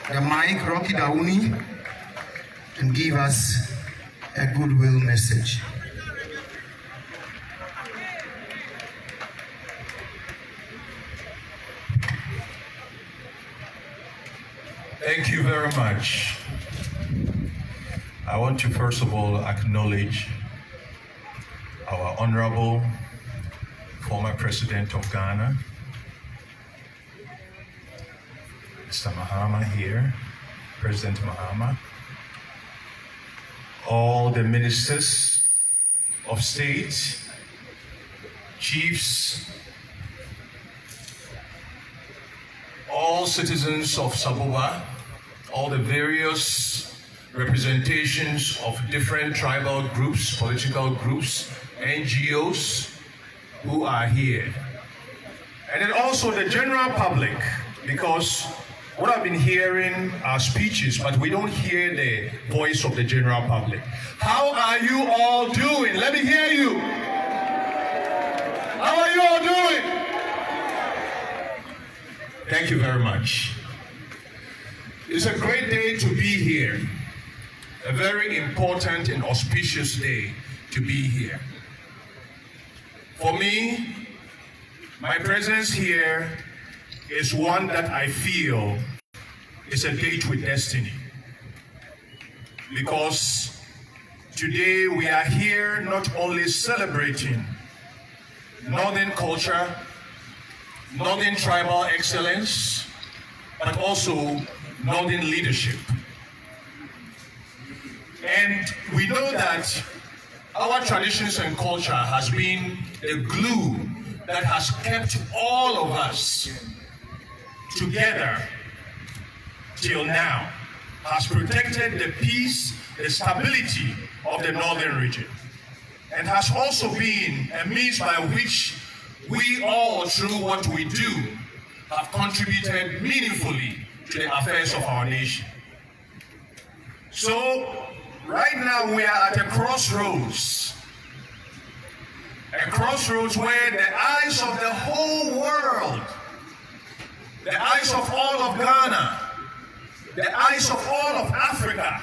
the mic, Rocky Dawuni, and give us a goodwill message. Thank you very much. I want to first of all acknowledge our honorable former president of Ghana, Mr. Mahama here, President Mahama, all the ministers of state, chiefs, all citizens of Sabuwa, all the various representations of different tribal groups, political groups, NGOs who are here. And then also the general public, because what I've been hearing are speeches, but we don't hear the voice of the general public. How are you all doing? Let me hear you. How are you all doing? Thank you very much. It's a great day to be here. A very important and auspicious day to be here. For me, my presence here is one that I feel is a date with destiny. Because today we are here not only celebrating Northern culture, Northern tribal excellence, but also Northern leadership. And we know that our traditions and culture has been the glue that has kept all of us together till now, has protected the peace, the stability of the northern region, and has also been a means by which we all, through what we do, have contributed meaningfully to the affairs of our nation. So, right now we are at a crossroads where the eyes of the whole world, the eyes of all of Ghana, the eyes of all of Africa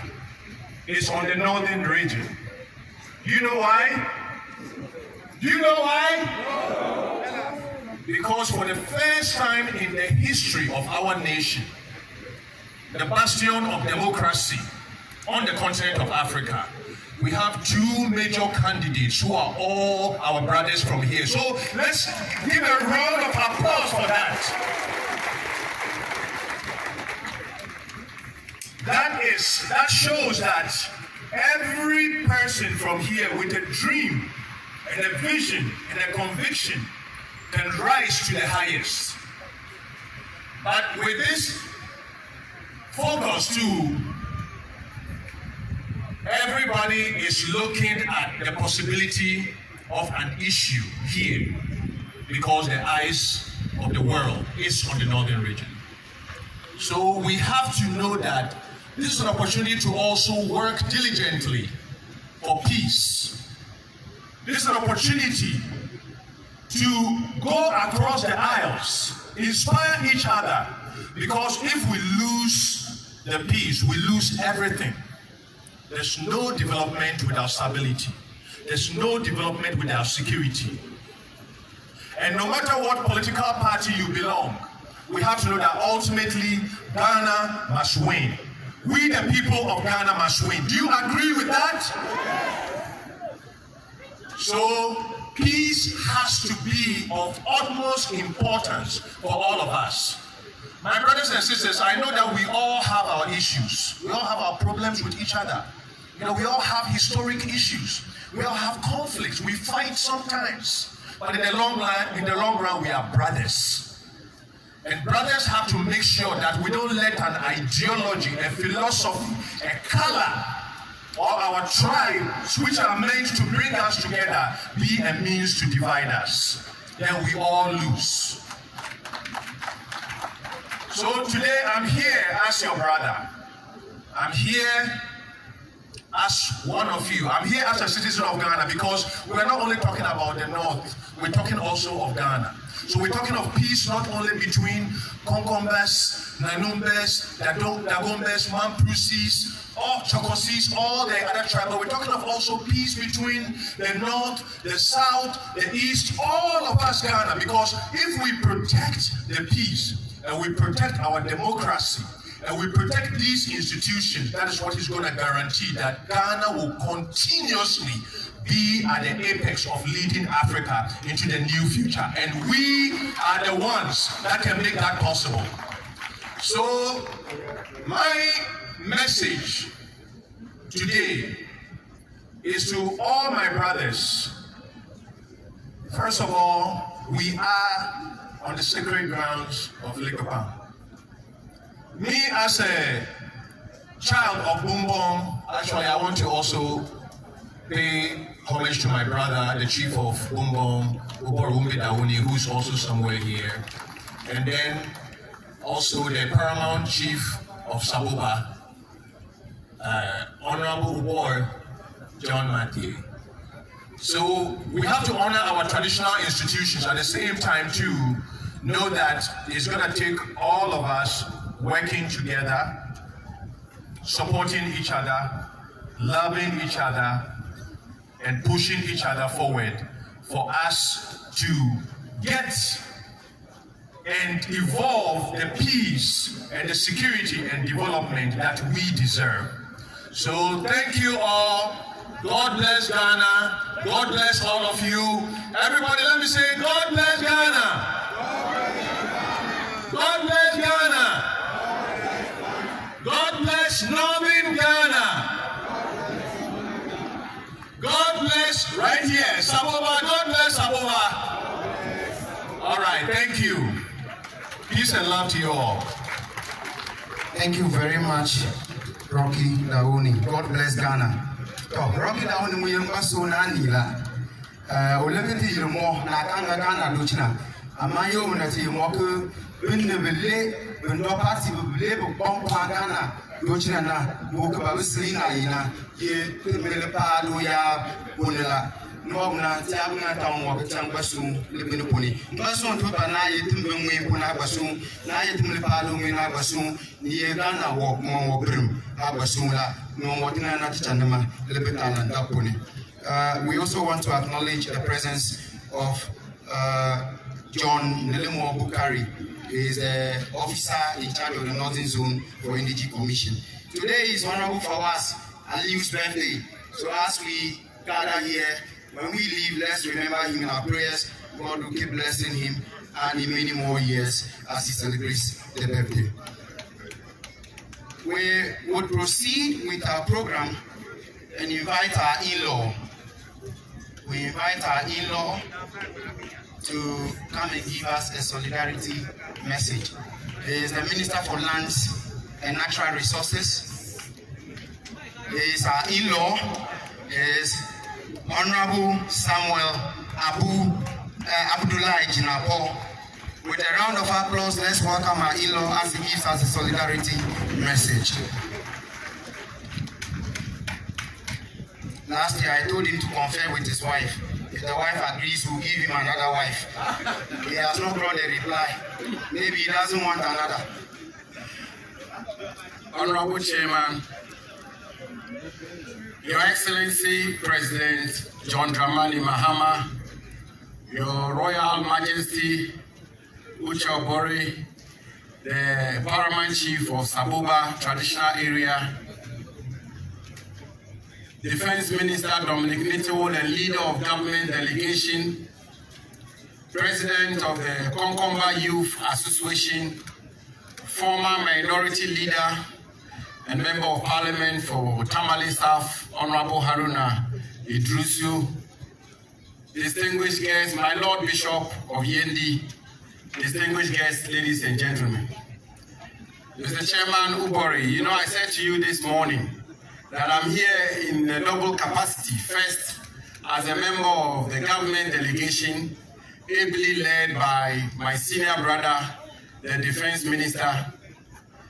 is on the northern region. Do you know why? Do you know why? Because for the first time in the history of our nation, the bastion of democracy on the continent of Africa, we have two major candidates who are all our brothers from here. So let's give a round of applause for that. That shows that every person from here with a dream and a vision and a conviction can rise to the highest. But with this focus too, everybody is looking at the possibility of an issue here because the eyes of the world is on the northern region. So we have to know that this is an opportunity to also work diligently for peace. This is an opportunity to go across the aisles, inspire each other, because if we lose the peace, we lose everything. There's no development without stability. There's no development without security. And no matter what political party you belong, we have to know that ultimately Ghana must win. We, the people of Ghana, must win. Do you agree with that? So, peace has to be of utmost importance for all of us. My brothers and sisters, I know that we all have our issues. We all have our problems with each other. You know, we all have historic issues. We all have conflicts. We fight sometimes. But in the long run, we are brothers. And brothers have to make sure that we don't let an ideology, a philosophy, a color, or our tribes, which are meant to bring us together, be a means to divide us. Then we all lose. So today I'm here as your brother. I'm here as one of you. I'm here as a citizen of Ghana because we're not only talking about the North, we're talking also of Ghana. So we're talking of peace not only between Concombas, Nanumbes, Dagombes, Mampusis, all Chokosis, all the other tribes. But we're talking of also peace between the north, the south, the east, all of us Ghana. Because if we protect the peace and we protect our democracy and we protect these institutions, that is what is going to guarantee that Ghana will continuously be at the apex of leading Africa into the new future. And we are the ones that can make that possible. So my message today is to all my brothers. First of all, we are on the sacred grounds of Likopam. Me as a child of Bumbom, actually I want to also pay homage to my brother, the chief of Bumbom, Dawuni, who's also somewhere here. And then also the paramount chief of Sabuba, Honorable Ubor John Matthew. So we have to honor our traditional institutions at the same time to know that it's going to take all of us working together, supporting each other, loving each other, and pushing each other forward for us to get and evolve the peace and the security and development that we deserve. So thank you all. God bless Ghana. God bless all of you. Everybody, let me say, God bless Ghana. God bless Ghana. God bless Northern Ghana. God bless right here, Saboba. God bless Saboba. All right, thank you. Peace and love to you all. Thank you very much, Rocky Dawuni. God bless Ghana. Rocky Dawuni, we are so nanila. Olympic mo na kanga Ghana luchina. Amayo unati moku unebele unopati bele bomb Ghana luchina na moku babusina ina ye mele palo ya bunela. No na tiagna tawo ko tangbasu lebinu poni basu to bana yetumbe mwe pona basu na yetumle palo mwe na basu ni ye Ghana wo mo brim abasu la no wotina na tchandama lebetana ndaponi. We also want to acknowledge the presence of John Nelemo Bukari. He is the officer in charge of the Northern Zone for NDG Commission. Today is honorable for us Aliu's birthday. So as we gather here, when we leave, let's remember him in our prayers. God will keep blessing him and in many more years as he celebrates the birthday. We would proceed with our program and invite our in-law. We invite our in-law to come and give us a solidarity message. He is the Minister for Lands and Natural Resources. He is our in-law. He is Honorable Samuel Abdullahi Jinapor. With a round of applause, let's welcome our in-law as he gives us a solidarity message. Last year, I told him to confer with his wife. If the wife agrees, we'll give him another wife. He has not brought a reply. Maybe he doesn't want another. Honorable Chairman, Your Excellency President John Dramani Mahama, Your Royal Majesty Uche Obori, the Paramount Chief of Sabuba Traditional Area, Defense Minister Dominic Nitowol and Leader of Government Delegation, President of the Konkomba Youth Association, former Minority Leader and Member of Parliament for Tamale South, Honorable Haruna Idrusu, distinguished guests, my Lord Bishop of Yendi, distinguished guests, ladies and gentlemen. Mr. Chairman Ubori, you know, I said to you this morning that I'm here in a double capacity. First, as a member of the government delegation, ably led by my senior brother, the Defense Minister,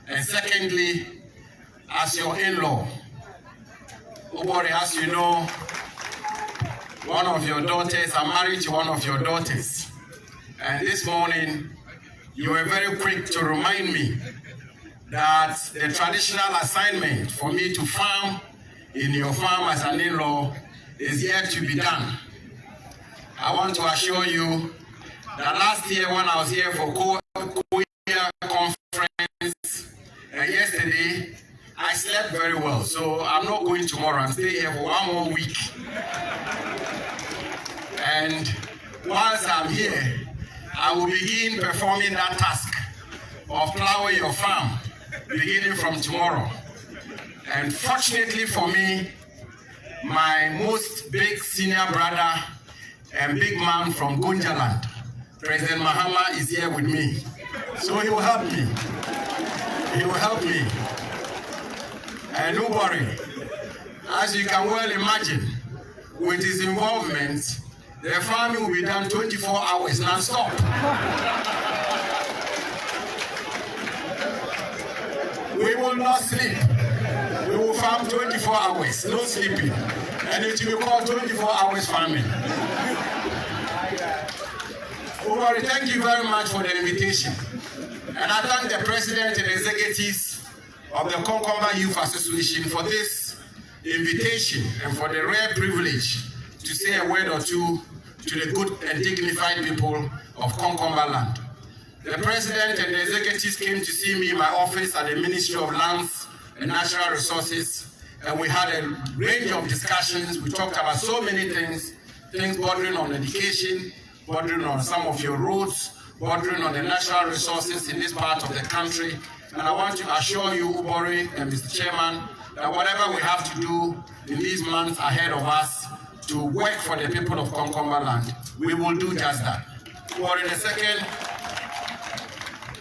and secondly, as your in-law. Ubori, as you know, one of your daughters, I'm married to one of your daughters. And this morning, you were very quick to remind me that the traditional assignment for me to farm in your farm as an in-law is yet to be done. I want to assure you that last year when I was here for Koya conference, and yesterday, I slept very well. So I'm not going tomorrow. I'm staying here for 1 more week. And whilst I'm here, I will begin performing that task of plowing your farm, beginning from tomorrow. And fortunately for me, my most big senior brother and big man from Gunjaland, President Mahama, is here with me. So he will help me. He will help me. And don't worry, as you can well imagine, with his involvement, the farming will be done 24 hours non-stop. We will not sleep. We will farm 24 hours, no sleeping. And it will be called 24 hours farming. Ubari, thank you very much for the invitation. And I thank the President and executives of the Konkomba Youth Association for this invitation and for the rare privilege to say a word or two to the good and dignified people of Konkomba land. The President and the executives came to see me in my office at the Ministry of Lands and Natural Resources, and we had a range of discussions. We talked about so many things bordering on education, bordering on some of your roads, bordering on the natural resources in this part of the country. And I want to assure you, Ubori and Mr. Chairman, that whatever we have to do in these months ahead of us to work for the people of Konkomba land, we will do just that. Ubori,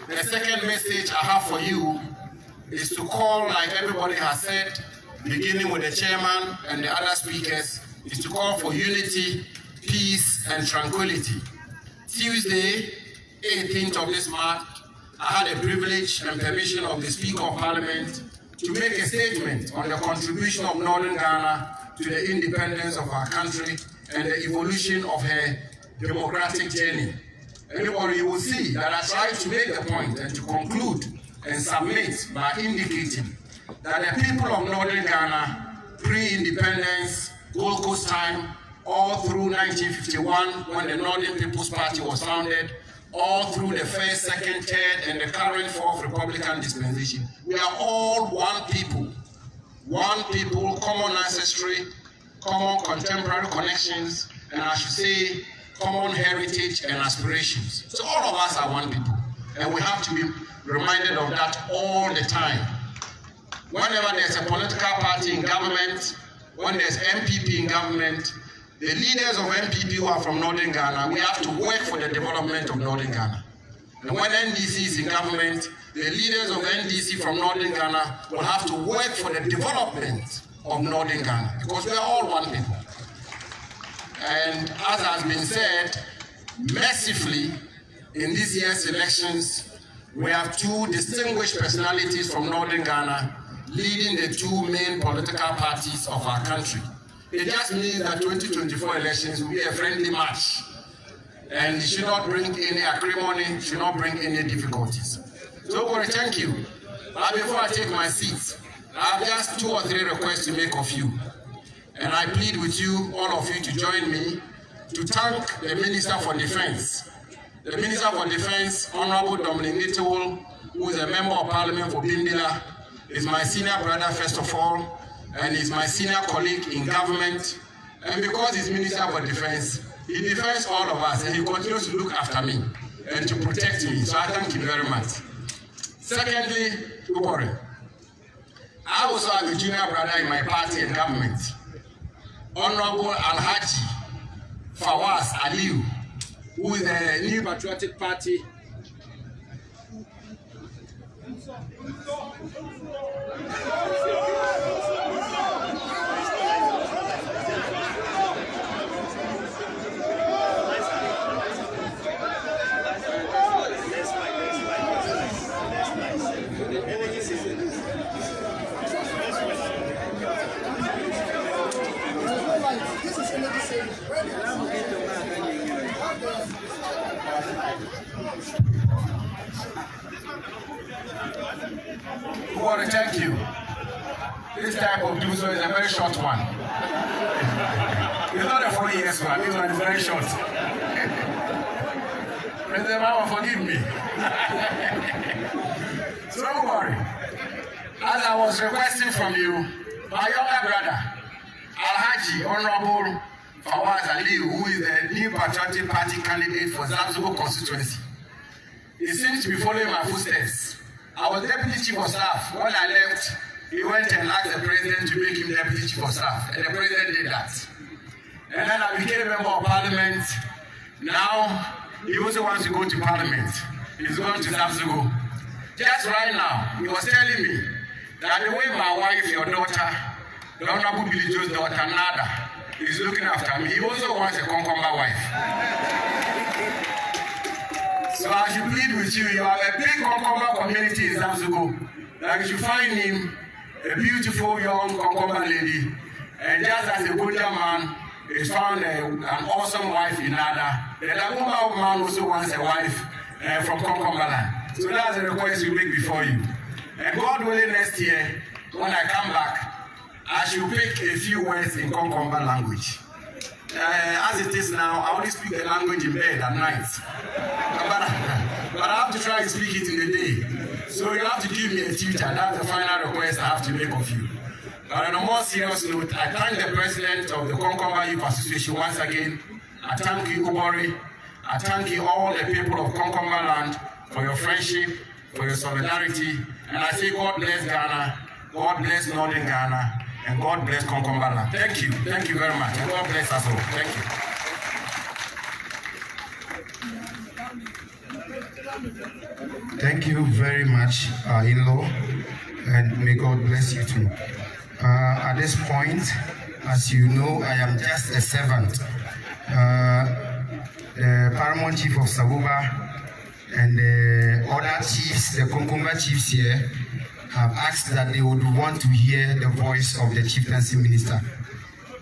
the second message I have for you is to call, like everybody has said, beginning with the chairman and the other speakers, is to call for unity, peace, and tranquility. Tuesday, 18th of this month, I had a privilege and permission of the Speaker of Parliament to make a statement on the contribution of Northern Ghana to the independence of our country and the evolution of her democratic journey. Anybody, you will see that I tried to make the point and to conclude and submit by indicating that the people of Northern Ghana, pre-independence, Gold Coast time, all through 1951 when the Northern People's Party was founded, all through the first, second, third, and the current fourth Republican dispensation. We are all one people, common ancestry, common contemporary connections, and I should say, common heritage and aspirations. So all of us are one people, and we have to be reminded of that all the time. Whenever there's a political party in government, when there's MPP in government, the leaders of MPP who are from Northern Ghana, we have to work for the development of Northern Ghana. And when NDC is in government, the leaders of NDC from Northern Ghana will have to work for the development of Northern Ghana, because we are all one people. And as has been said, mercifully, in this year's elections, we have two distinguished personalities from Northern Ghana leading the two main political parties of our country. It just means that 2024 elections will be a friendly match, and it should not bring any acrimony, should not bring any difficulties. So, Gori, thank you. But before I take my seat, I have just 2 or 3 requests to make of you. And I plead with you, all of you, to join me to thank the Minister for Defense. The Minister for Defense, Honorable Dominic Nitowol, who is a Member of Parliament for Bindila, is my senior brother, first of all, and is my senior colleague in government. And because he's Minister for Defense, he defends all of us, and he continues to look after me and to protect me. So I thank you very much. Secondly, Ubori, I also have a junior brother in my party and government, Honorable Alhaji Fawaz Aliu, who is the New Patriotic Party. We want to thank you. This type of do so is a very short one. It's not a 4 years one, this one is very short. President Mahama, forgive me. So don't worry. As I was requesting from you, my younger brother, Alhaji Honorable Fawaz Aliyu, who is the new Patriotic Party candidate for Zanzibar constituency, he seems to be following my footsteps. I was Deputy Chief of Staff. When I left, he went and asked the President to make him Deputy Chief of Staff, and the President did that. And then I became a member of Parliament. Now, he also wants to go to Parliament. He's going to Zanzibar. Just right now, he was telling me that the way my wife, your daughter, the Honorable Billy Joe's daughter, Nada, is looking after me, he also wants a Konkomba wife. So I should plead with you, you have a big Konkomba community in Zanzibar. That you should find him a beautiful young Konkomba lady. And just as a good man is found an awesome wife in Nada, the Dagomba man also wants a wife from Konkomba land. So that's a request we make before you. And God willing, next year, when I come back, I should pick a few words in Konkomba language. As it is now, I only speak the language in bed at night. But I have to try to speak it in the day. So you have to give me a tutor. That's the final request I have to make of you. But on a more serious note, I thank the President of the Konkomba Youth Association once again. I thank you, Ubori. I thank you, all the people of Konkomba land, for your friendship, for your solidarity. And I say, God bless Ghana, God bless Northern Ghana, and God bless Konkomba land. Thank you very much. And God bless us all. Thank you. Thank you very much, in-law, and may God bless you too. At this point, as you know, I am just a servant. The Paramount Chief of Sabuba and the other chiefs, the Konkomba chiefs here, have asked that they would want to hear the voice of the chieftaincy minister.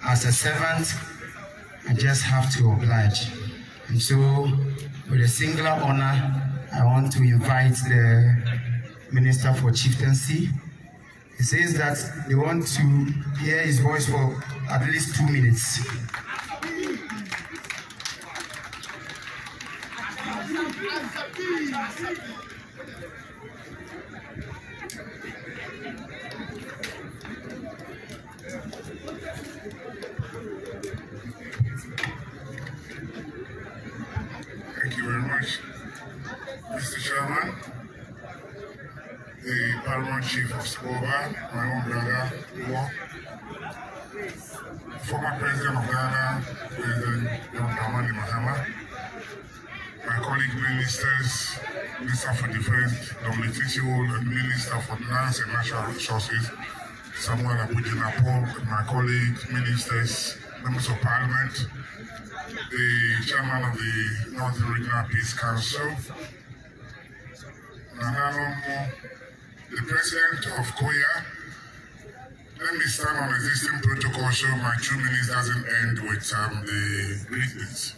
As a servant, I just have to oblige. And so, with a singular honor, I want to invite the Minister for Chieftaincy. He says that they want to hear his voice for at least 2 minutes. Thank you very much, Mr. Chairman, the Paramount Chief of Sabuba, my own brother, former President of Ghana, President Dawuni Mahama, my colleague ministers, Minister for Defense, Dominic and Minister for Finance and Natural Resources, Samuel Jinapor, my colleague ministers, members of Parliament, the chairman of the Northern Regional Peace Council, the president of Koya. Let me start on existing protocol so my 2 minutes doesn't end with the greetings.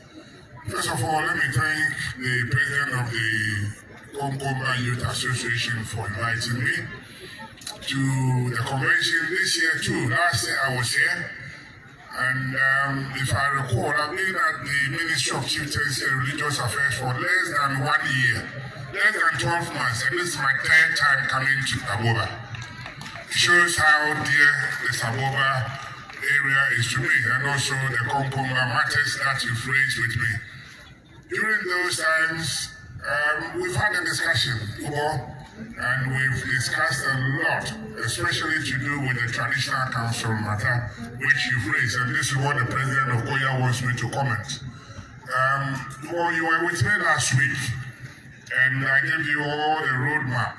First of all, let me thank the president of the Konkomba Youth Association for inviting me to the convention this year too. Last year I was here. And if I recall, I've been at the Ministry of Chieftaincy and Religious Affairs for less than 1 year, less than 12 months, and this is my 3rd time coming to Sabuba. It shows how dear the Sabuba area is to me, and also the Konkomba matters that you've raised with me. During those times, we've had a discussion, and we've discussed a lot, especially to do with the traditional council matter, which you've raised, and this is what the president of Koya wants me to comment. Well, you were with me last week, and I gave you all the roadmap.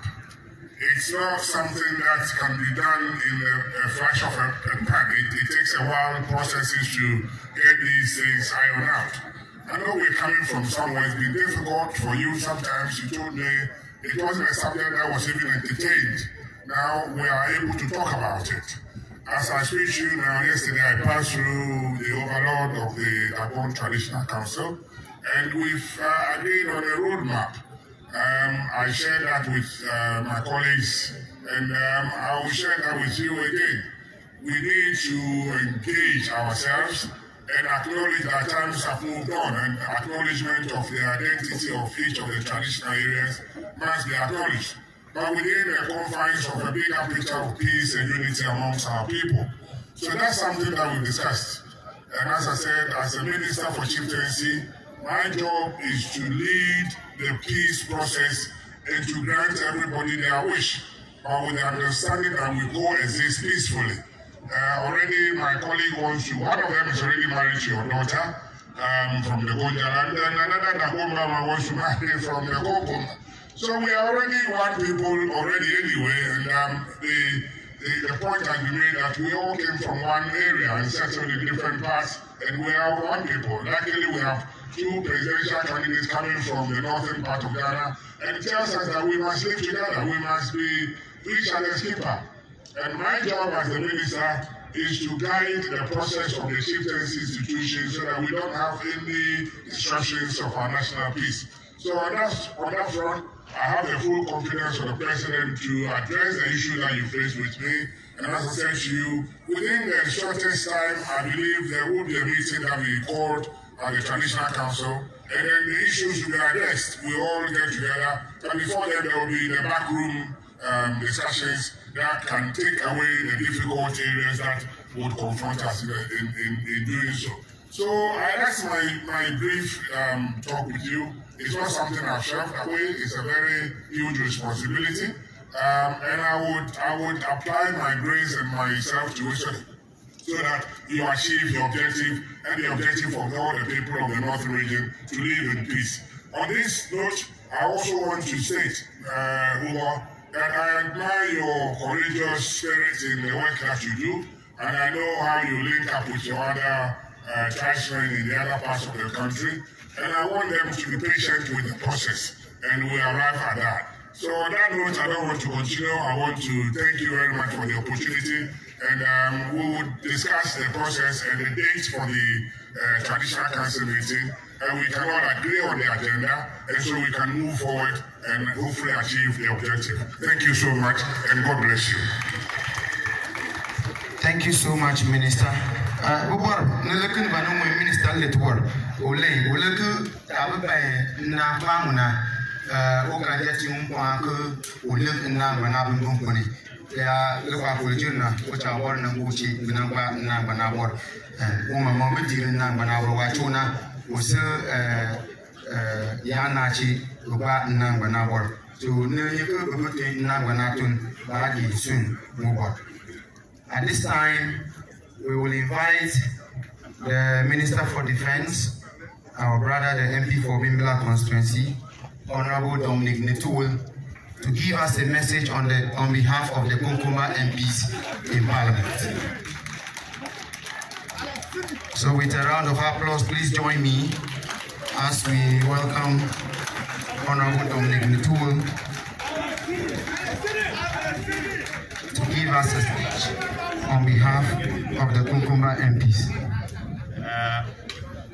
It's not something that can be done in a flash of a pan. It takes a while, processes to get these things ironed out. I know we're coming from somewhere, it's been difficult for you sometimes. You told me it wasn't a subject that was even entertained. Now we are able to talk about it. As I speak to you now, yesterday I passed through the overlord of the Gabon Traditional Council, and we've agreed on a roadmap. I shared that with my colleagues, and I will share that with you again. We need to engage ourselves and acknowledge that times have moved on, and acknowledgement of the identity of each of the traditional areas must be acknowledged, but within the confines of a bigger picture of peace and unity amongst our people. So that's something that we discussed. And as I said, as a Minister for Chieftaincy, my job is to lead the peace process and to grant everybody their wish, but with the understanding that we coexist peacefully. Already my colleague wants to, one of them is already married to your daughter from the Gonja, and then another Dagomba wants to marry from the Kokoma. So we are already one people already anyway, and the point has been made that we all came from one area and settled in different parts, and we are one people. Luckily, we have two presidential candidates coming from the northern part of Ghana, and it tells us that we must live together. We must be each other's keeper. And my job as the minister is to guide the process of the chieftaincy institution so that we don't have any disruptions of our national peace. So on that front, I have the full confidence of the president to address the issue that you raised with me. And as I said to you, within the shortest time, I believe there will be a meeting that we called at the Traditional Council, and then the issues will be addressed. We all get together, but before then there will be the backroom discussions that can take away the difficult areas that would confront us in doing so. So that's my brief talk with you. It's not something I've shoved away. It's a very huge responsibility, and I would apply my grace and myself to it so that you achieve your objective and the objective of all the people of the Northern region to live in peace. On this note, I also want to state, Hugo, that I admire your courageous spirit in the work that you do, and I know how you link up with your other tribesmen in the other parts of the country, and I want them to be patient with the process, and we arrive at that. So on that note, I don't want to continue. I want to thank you very much for the opportunity, and we will discuss the process and the date for the Traditional Council meeting, and we can all agree on the agenda, and so we can move forward and hopefully achieve the objective. Thank you so much, and God bless you. Thank you so much, Minister. Bubor, nelekin banu mo Minister letwor. Ole ku tabe na pamuna o ka jati mpa ku ole na bana bun ko ni. Ya le kwa ko jirna o cha wor na buci binan kwa na bana wor. O ma mo medi na bana wor wa chuna o se ya na chi ba na bana wor. So ne yeke bubute na bana tun ba di sun mo wor. At this time, we will invite the Minister for Defense, our brother, the MP for Bimbala constituency, Honorable Dominic Netul, to give us a message on behalf of the Konkoma MPs in Parliament. So with a round of applause, please join me as we welcome Honorable Dominic Netul to give us a speech on behalf of the Konkoma MPs.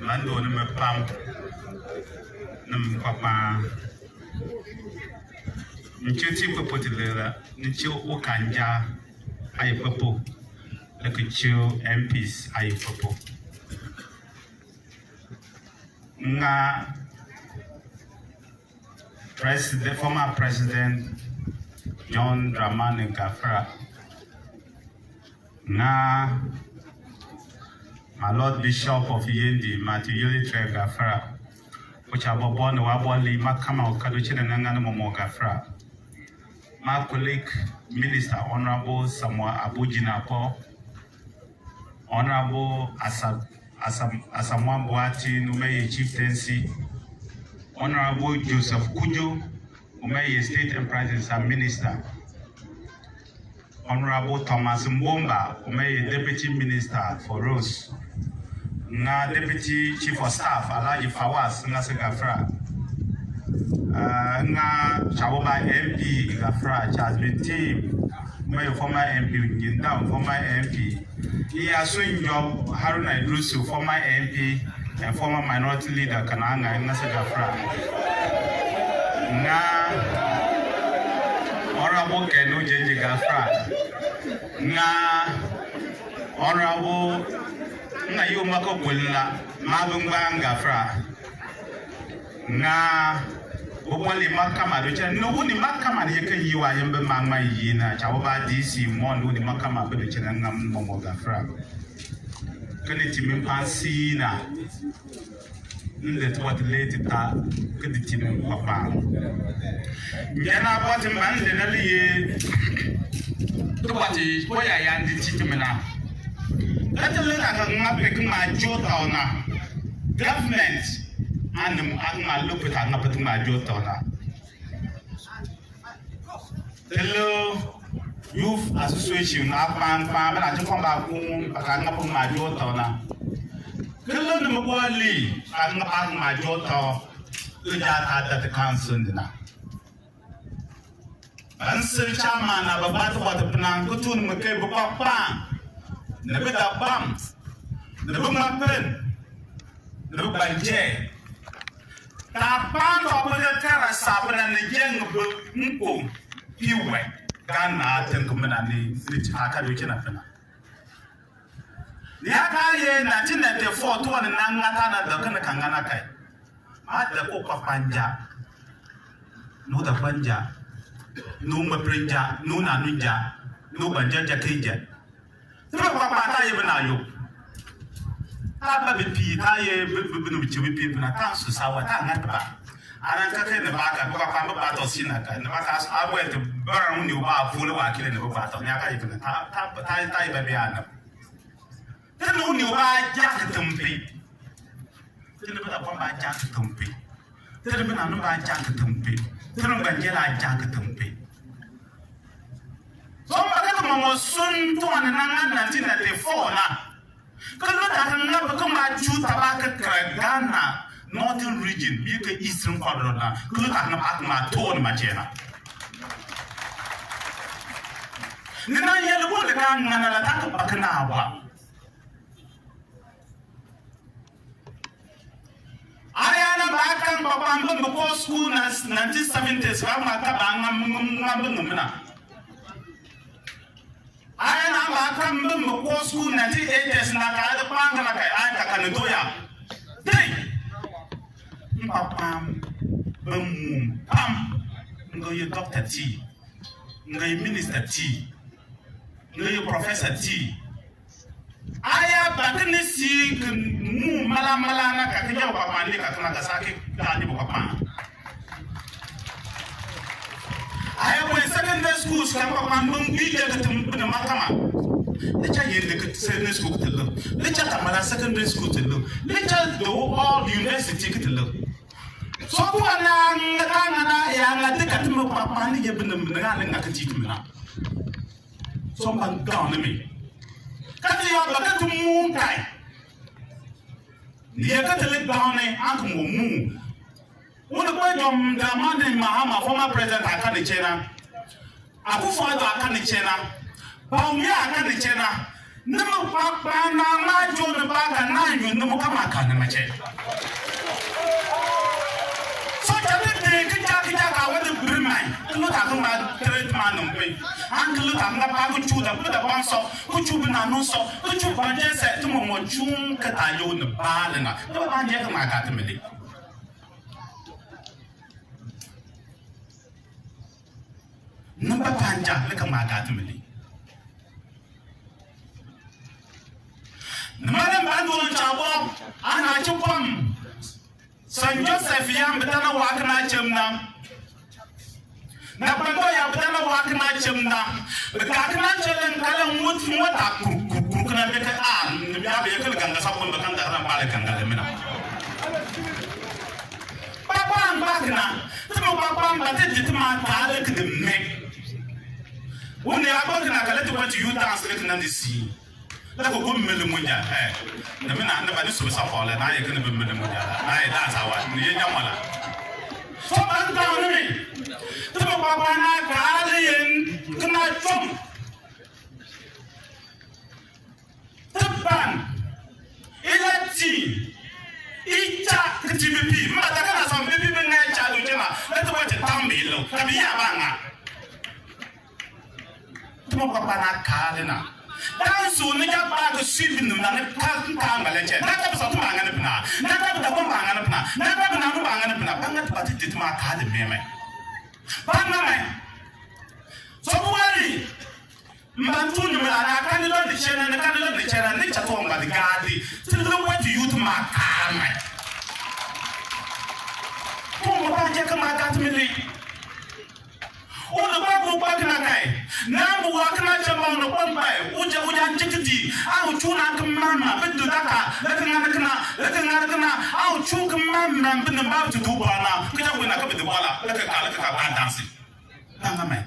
Mando nume pam num papa nchiti popo tilera nchi okanja ayi popo lekichu MPs ayi popo nga the former president John Dramani Gafra na my Lord Bishop of Yendi, Matthew Yuli Gafra, which I was born Waboli, Makama, Kaduchin, and Nangan Gafra. My colleague, Minister Honorable Samoa Abu Jinapor, Honorable Asamoah Boati, Numeye Chieftaincy, Honorable Joseph Kujo, Umeye State Enterprise and Minister. Honorable Thomas Mbomba, Deputy Minister for Roads, Deputy Chief of Staff, Alaji Fawaz, Gafra, Chawoba MP Gafra, Charles Team, former MP, Jindown, former MP. He has swing job Haruna Idrusu, former MP and former minority leader Kananga, Gafra. nga honorable Kenu Jenji Gafra nga honorable nga Yumako Bulla Mabunga Gafra nga Boboli Makama Ducha no wuni Makama yeke yiwa yembe mama yina chawoba DC mon wuni Makama beducha ngam momo Gafra kani timin pansina let what late ta kadi timin papa yana bot man de nali to bati Koya yandi titimina lati lura ka ngape kuma jota ona government and ma lupita ngapet ma jota ona hello youth association apan pa bana jikomba ku pakanga pu ma jota ona hello no mwali ang ma jota ujata that council dina answer chama na babata wata pnang kutun mke bapa nabi da bam nabi mapen nabi banje ta pan to ko kara sabana ne jeng bu nko piwe kana tan kuma ne lit aka do kina fana ya kaye 1994 to wannan ngata na da kana kangana kai ma da ko panja no da panja no maprenja no nanunja no banja jakeja tuma papa ta ye bana yo ta ba bi ta ye binu bi bina ta su sawa ta ngata ba aran ka kai ne ba ka papa ba to sina ka ne ba ka abu ente baran ni ba fulu ba kile ne ba to ne aka yi bina ta yi ba biya ta no ni ba ja ka tumpe ta ne ba ba ja ka tumpe ta ne ba no ba ja ka tumpe Turun banjela jaka tumpe. So magana mama sun to an nan 1994 na. Kallo da kan na ba kuma juta ba ka Ghana northern region yake eastern corridor na. Kallo da na ba ma to ma jena. Ni na yele bo le kan na la ta ba kana ba. Ayana bakan babam beko school na 1970s ba mata ba ngam na ayana bakan beko school 1980s na ka da panga na kai aka kan doya dai papam bam pam ngoy doctor T ngoy minister T ngoy professor T aya bakne si mu mala na ka kija ba mali ka kana ka sake ka ni ba pa aya ko secondary school ka ba man mun bi da tum da makama da cha yin da secondary school ta lo da cha tamala secondary school ta lo da cha do all university ta lo so ko na na ya na da ka tum ba pa ni ya bin na ka ti tum na so ban ga ni kati ya bakati mu kai ni kati le baone anku mu wona ko jom da mande Mahama former president akane chena akufo ado akane chena baumi akane chena nemu papa na ma jo ne baga na nyu nemu kama akane mache so tane de kija ka wada burmai kulo ta kuma treatment numpe angelo ta nga pa ku chuda ku da banso ku chubu na no so ku chubu anje se tumo mo chun ka ta yo ne ba le na to ba je ka ma ka te mele namba panja le ka ma ka te mele namara bandu on chabo ana chupam San Joseph yam betana wa kana chemna na pando ya betana wa kana chemna bekakna chelen kala mut mota kana beka ya be kala ganga sabon bekan da ran bale kan da mina papa ambakna tumo papa ambate ditma ta da kidme woni abakna kala to what you dance like nan disi la ko gum mele munja na mina na ba ni so sa fole na ye kana be mele munja na ye da sa wa ni ye nyamala so ban ta ni tumo papa na kala yen kana chom taban ilati ita kitibibi ma ta kana so bibi be na cha do jema la to what mo papa na kalena dan so ne ja ba ga sibi no na ne ka ngaleche na ka so tuma ngane pna na ka da ko ngane pna na ka na no ngane pna banga pati tituma ka de meme banga mai so buari mbantu ni mala ka ni lo de chena na ka ni lo de chena ni cha to ngba de gadi till the way to youth ma ka mai ko mo ba je ka ma ka tmili o ba ko ba kana kai na mu wa kana chama no kon bai uja njikiti au chuna kamama bidu daka lakana au chu kamama bin ba tu du bana kita wena ka bidu bala laka ba dansi nanga mai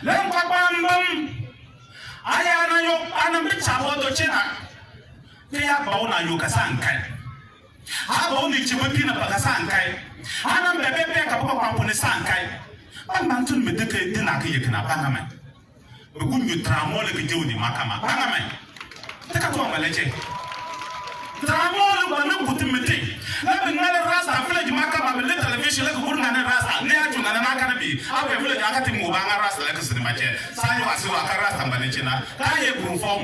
len kwa bambam aya na yo ana bi chabo do chena ya ba ona yo ka san kai ha ba oni chibuti na ba san kai ana bebe ka ba kwa pone san kai Bantun me deke dina ke yekna bangame. Begun yu tramole ke jodi makama bangame. Teka to ngaleche. Tramole bana kutimete. La bengala rasta village makama be television la kurna na rasta. Ne atu na makana bi. Awe village akati mu banga rasta la kesini mache. Sanyo asiwa ka rasta mbane na. Kaye conform.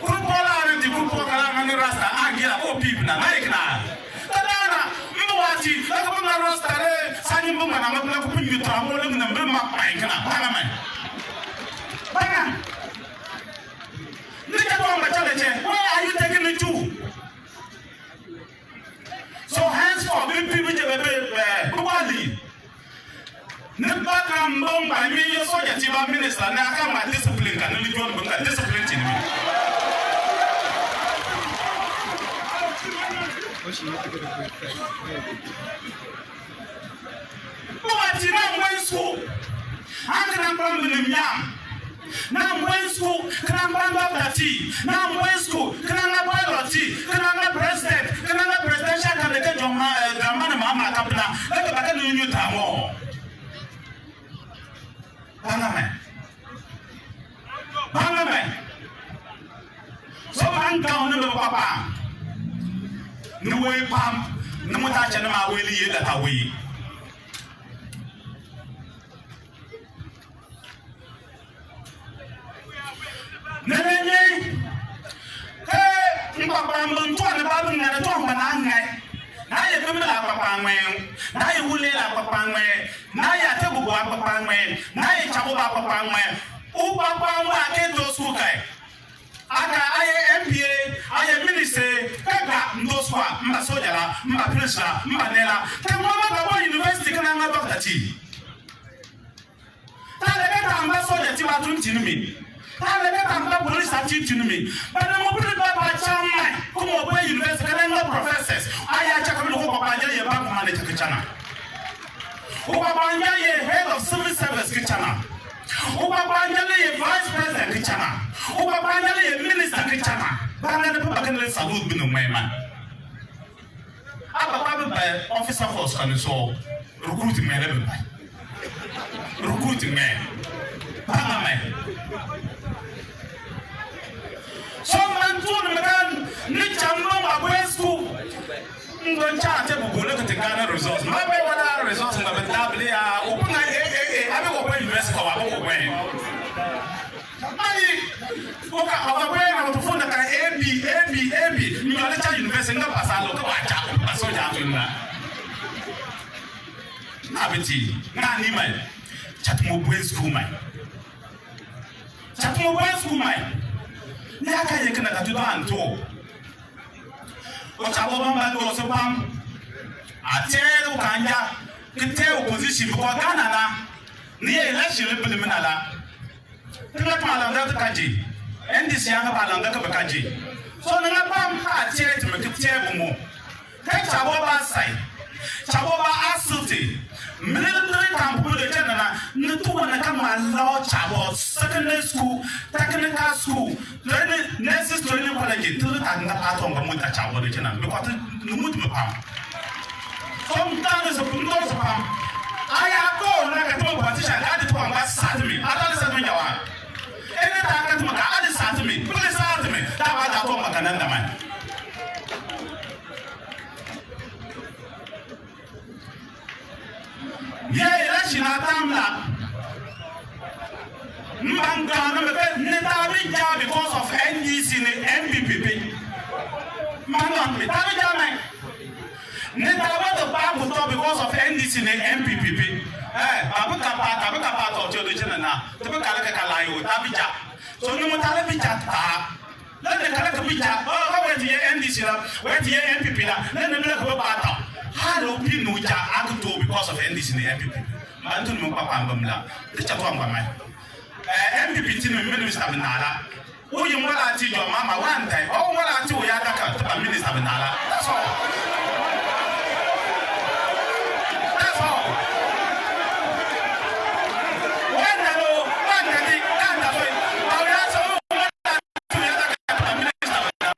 Kurpola ari di kurpola na rasta agia o pipna naikna. Tadana wati la ko na rostare sani mo mana ma ko pinyu tramo le na be ma pai kana banga mai banga ni ka to ma chale che where are you taking me to so henceforth we people je be wali ne ba ka mbon ba mi yo so ya ti ba minister na aka ma discipline kan ni jon bunga discipline ti ni Buati na mwensu, anga na mnyam, na mwensu kana mbamba party, na mwensu kana piloti, kana president, kana presidential candidate Dramani Mahama kapna, leke baka ni tamo. Banga me. So anga onu papa. Nuwe pam, numuta chana ma weli yela tawi. Nenye, papa mbuntua ne babu ngana to mbana ngai. Na ye bimi la papa ngwe, na ye wule la papa ngwe, na ye atebu wa papa ngwe, na ye chabu ba papa ngwe. U papa ngwe ake do sukai. Aka aye MPA, aye minister, kaka ndoswa, mba sojala, mba pressure, mba nela. Kemwana kabo university kana nga bakati. Tale beta amba soja tiba tuntinumi. Tale beta amba police atuntinumi. Bana mo bulu ba chama, kumo bo university kana nga professors. Aya chaka bulu ko babanja ye ba ko mane chakachana. O babanja ye head of civil service kichana. O babanja ye vice president kichana. O babanja ye minister kichana. Banga ne papa kana salute binu mema. Aba ba ba officer force kan so recruiting me le ba. Recruiting me. Banga me. So man to me kan ni chambo ma kwesku. Ngon cha te bu bole ka Ghana resource. Ma be wala resource na be table ya. O kuna abi go kwa invest ko abo ko kwa. Oka awakwenda na kufunda ka AB ndio cha university nga pasalo ka wacha paso ja tuna na beti na ni mai chatumo boys school mai ni aka yeke na katudo anto o chabo bamba do so pam atero kanja kite opposition ko Ghana na ni election preliminary tuna malanga kaji NDC yanga balanga ka bakaji so nga pam ha tiet me kite mo kai chabo ba sai chabo ba asuti military camp de chana na tuwa na kama law chabo secondary school technical school nurses training college tulu tanga atonga muta chabo de chana because numut me pam so mtana so pundo so pam aya ko na ka to partition adi to amba sadmi adali sadmi jawa ene ta ka to ka adi sadmi kule sadmi ta ba ta to makanan da man Yeah, election atamla. Mangana Netabija because of NDC and MPPP. Mangana Netabija. Netaba the Babu because of NDC and MPPP. Abuka part of Jodicana now. Tabaka Kalayo, Tabija. So no Matabija. Let the Kalakabija. Oh, where the NDC, where the MPP, let the black battle. Hello, Pinuja, Akuto because of NDC and MPP. Antun Mupapambamla, the Chapamba. MPP team minister Benala. Oh, you want to your mama one time. Oh, what are 2 Yadaka to minister Benala? That's all. That's all. One hello, one daddy, and the way. Oh, that's all. What are 2 Yadaka to minister Benala?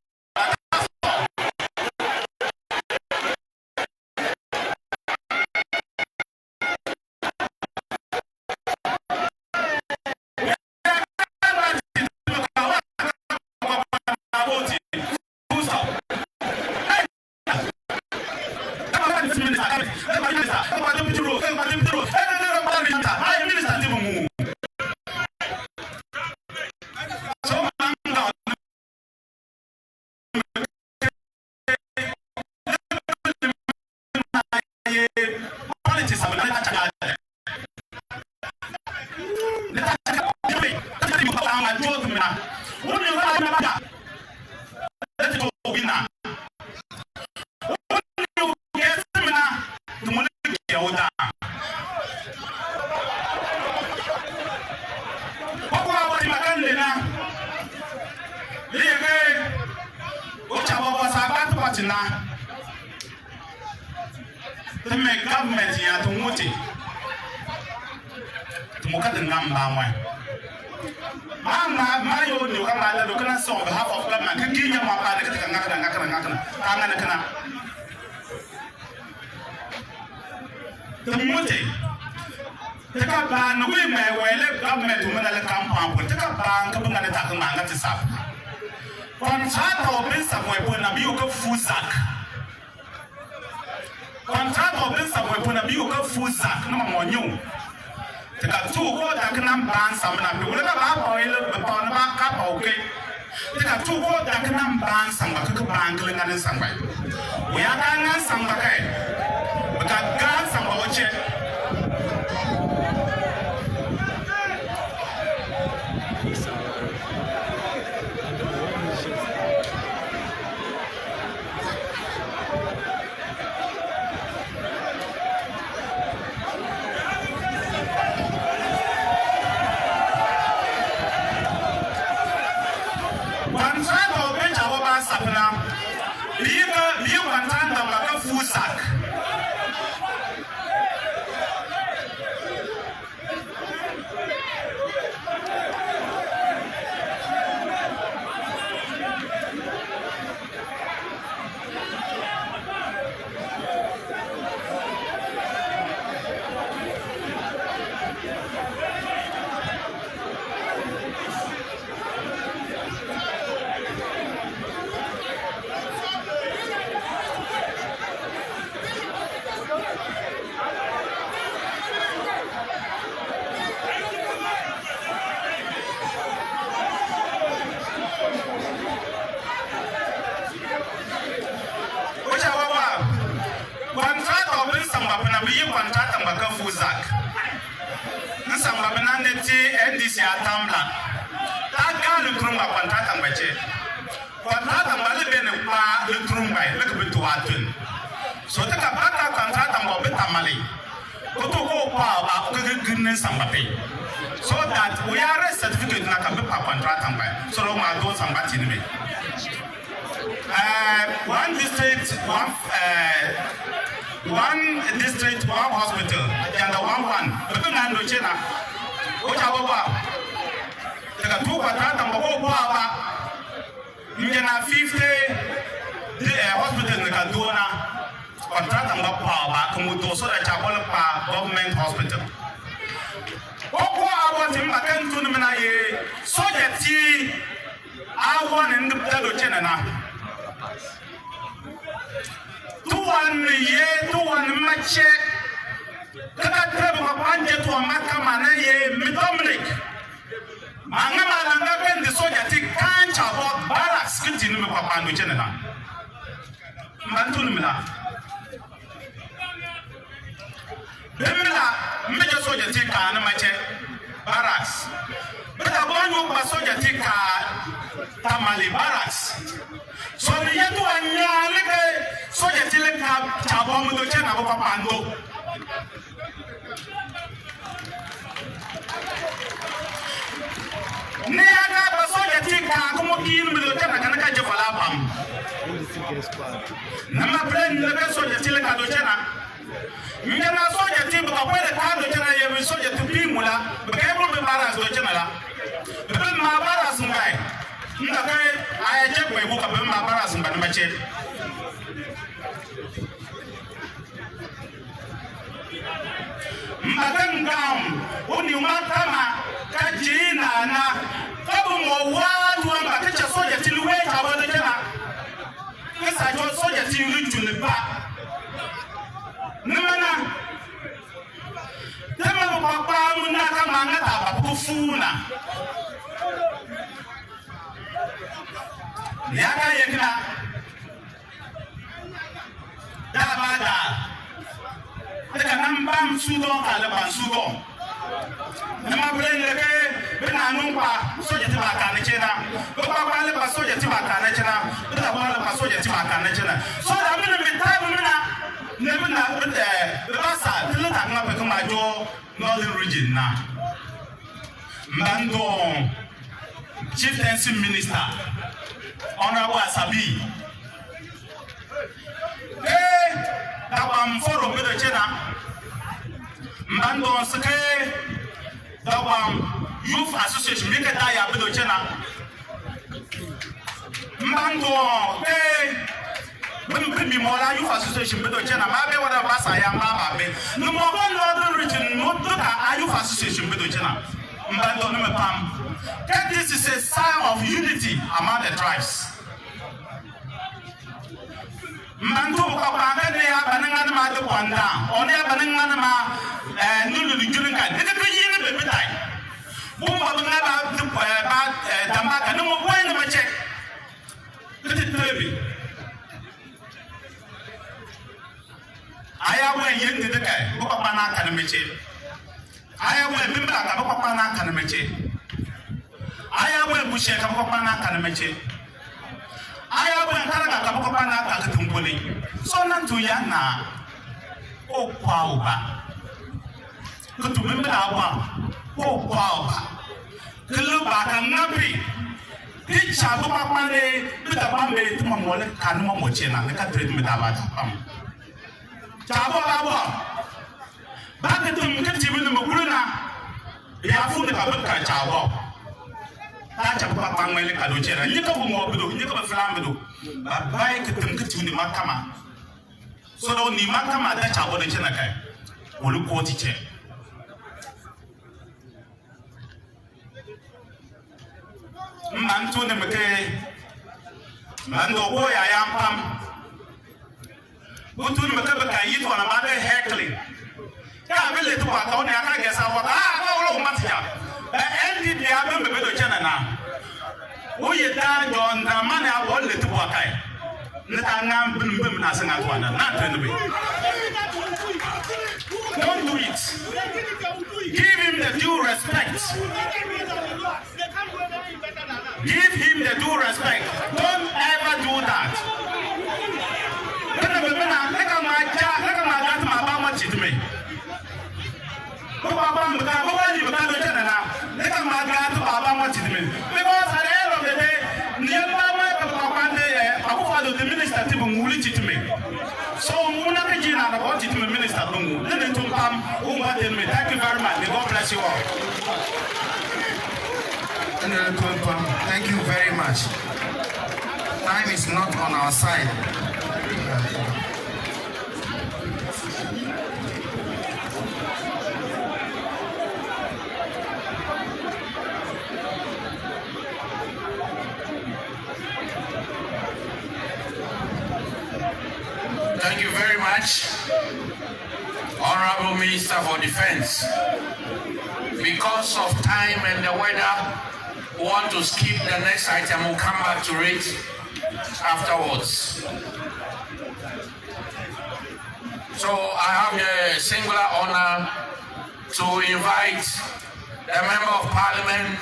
The government here to Muti to Mukata Namba. My own new commander, look at us on behalf of government. Give your mama the Muti. Take a ban, we may well government to Manala compound, take a ban, come on attack Manga to Sap. Contract or Prince of Weapon, a Buka Fusak. Contract of this weapon a bugle full sack, no more new. Take a 2 quarter can ban some of the oil upon a back okay. Take a 2 quarter can ban some of the bangling and some way. We are going some way. We got guns some of it. NDC atambla taka le trumba kwantata mbache kwantata mbale bene pa le trumba le kubitu atun so taka bata kwantata mbo betamali koto ko pa ba ko ginne sambape so that we are certificate na ka be pa kwantata mba so ro ma do sambati ni me one district one hospital and one but na ndo chena ocha baba daga tu kwatata mbako baba mjana 50 hospital na kaduna kwatata mbako baba kumuto so da chabola pa government hospital oko abo timba kan tunu mena ye soja ti awon ndubtalo chena na tuwan mache kada Mahama na ye Dominic. Mahama langa ben the soldier ti kancha about barracks continue me papa no chene na. Mbantu nimla. Demla mbeje soldier ti ka na mache barracks. Beta bonyo kwa soldier ti ka tamale barracks. So ni yetu anya leke soldier ti le ka chabo mo do chene na papa ndo. Ne aga basoja tika como kinu bilo tena kana kaje fala pam nama plan ne basoja tile ka do tena ngena soja tibu ka kwele ka do tena ye soja tupimula bekebo be baras do tena la be ma baras ngai nda kai aya je ko ibuka be ma baras ngani mache mbagangam uni umatama kajina na kabu mo watu amba kacha soja tiliwe tabada jana kasa jo soja tiliwe tulipa namana tema mo papa muna kama ngata bakufuna yaka yekna dabada daga nan bam sudo kala ban sudo nama bele ke bena numpa soja tiba kana chena baba wale ba soja tiba kana chena baba wale ba soja tiba kana chena so da mina mitabu mina ne bena basa tilata ngapa pe kuma jo northern region na mando chieftaincy minister honorable Asabi dabam foro bedo chena mando sake dabam youth association make da ya bedo chena mando bimbi mola youth association bedo chena ma be wada basa ya ma be no mo go northern region no doka youth association bedo chena mando no me pam that this is a sign of unity among the tribes. Mantu kapanga ne ya bananga ma de kwanda one ya bananga ma nulu njulunga de ko yini be bitai bumba banga ba de ba tamba ka no mo bwana ma che kiti trebi aya wa yendi de kai ko papa na kan meche aya wa bimba ka ko papa na kan meche aya wa bushe ka ko papa na kan meche aya bwen karaga ka boko pana ka tumbuli so nan tu yana o kwauba kutumembe awa o kwauba kuluba ka ngapi ticha ko papane bita pambe tuma mole kanuma mochena ne ka treatment abata pam chabo abo bakatum kitibi no mkuluna ya funde ka baka chabo ta papa pangmele ka do chera nyika bo mo bido nyika ba flambe do babai kitim kituni makama so do ni makama da chabo do chena kai olu ko ti che mantu ne meke mando Koya ya pam butu ne meke ba yi to na ba de heckling ka bele to ba ka ne aka gesa wa ka olo matia NDP abem be do chena na oye da John da man ya wo le tuwa kai nta ngam bim na sanga to na tren be don't do it, give him the due respect, give him the due respect, don't ever do that. Leka ma gat ma ba ma chitme Baba mka baba ni mka do chana na leka ma gat baba ma chitme because at the end of the day niamba ma papa ne akufa do the minister tibu nguli chitme so muna ke jina na ko chitme minister dungu nene tumpam umba tenme. Thank you very much. May God bless you all. Thank you very much. Time is not on our side. Thank you very much, Honorable Minister for Defense. Because of time and the weather, we want to skip the next item. We'll come back to it afterwards. So I have the singular honor to invite the Member of Parliament,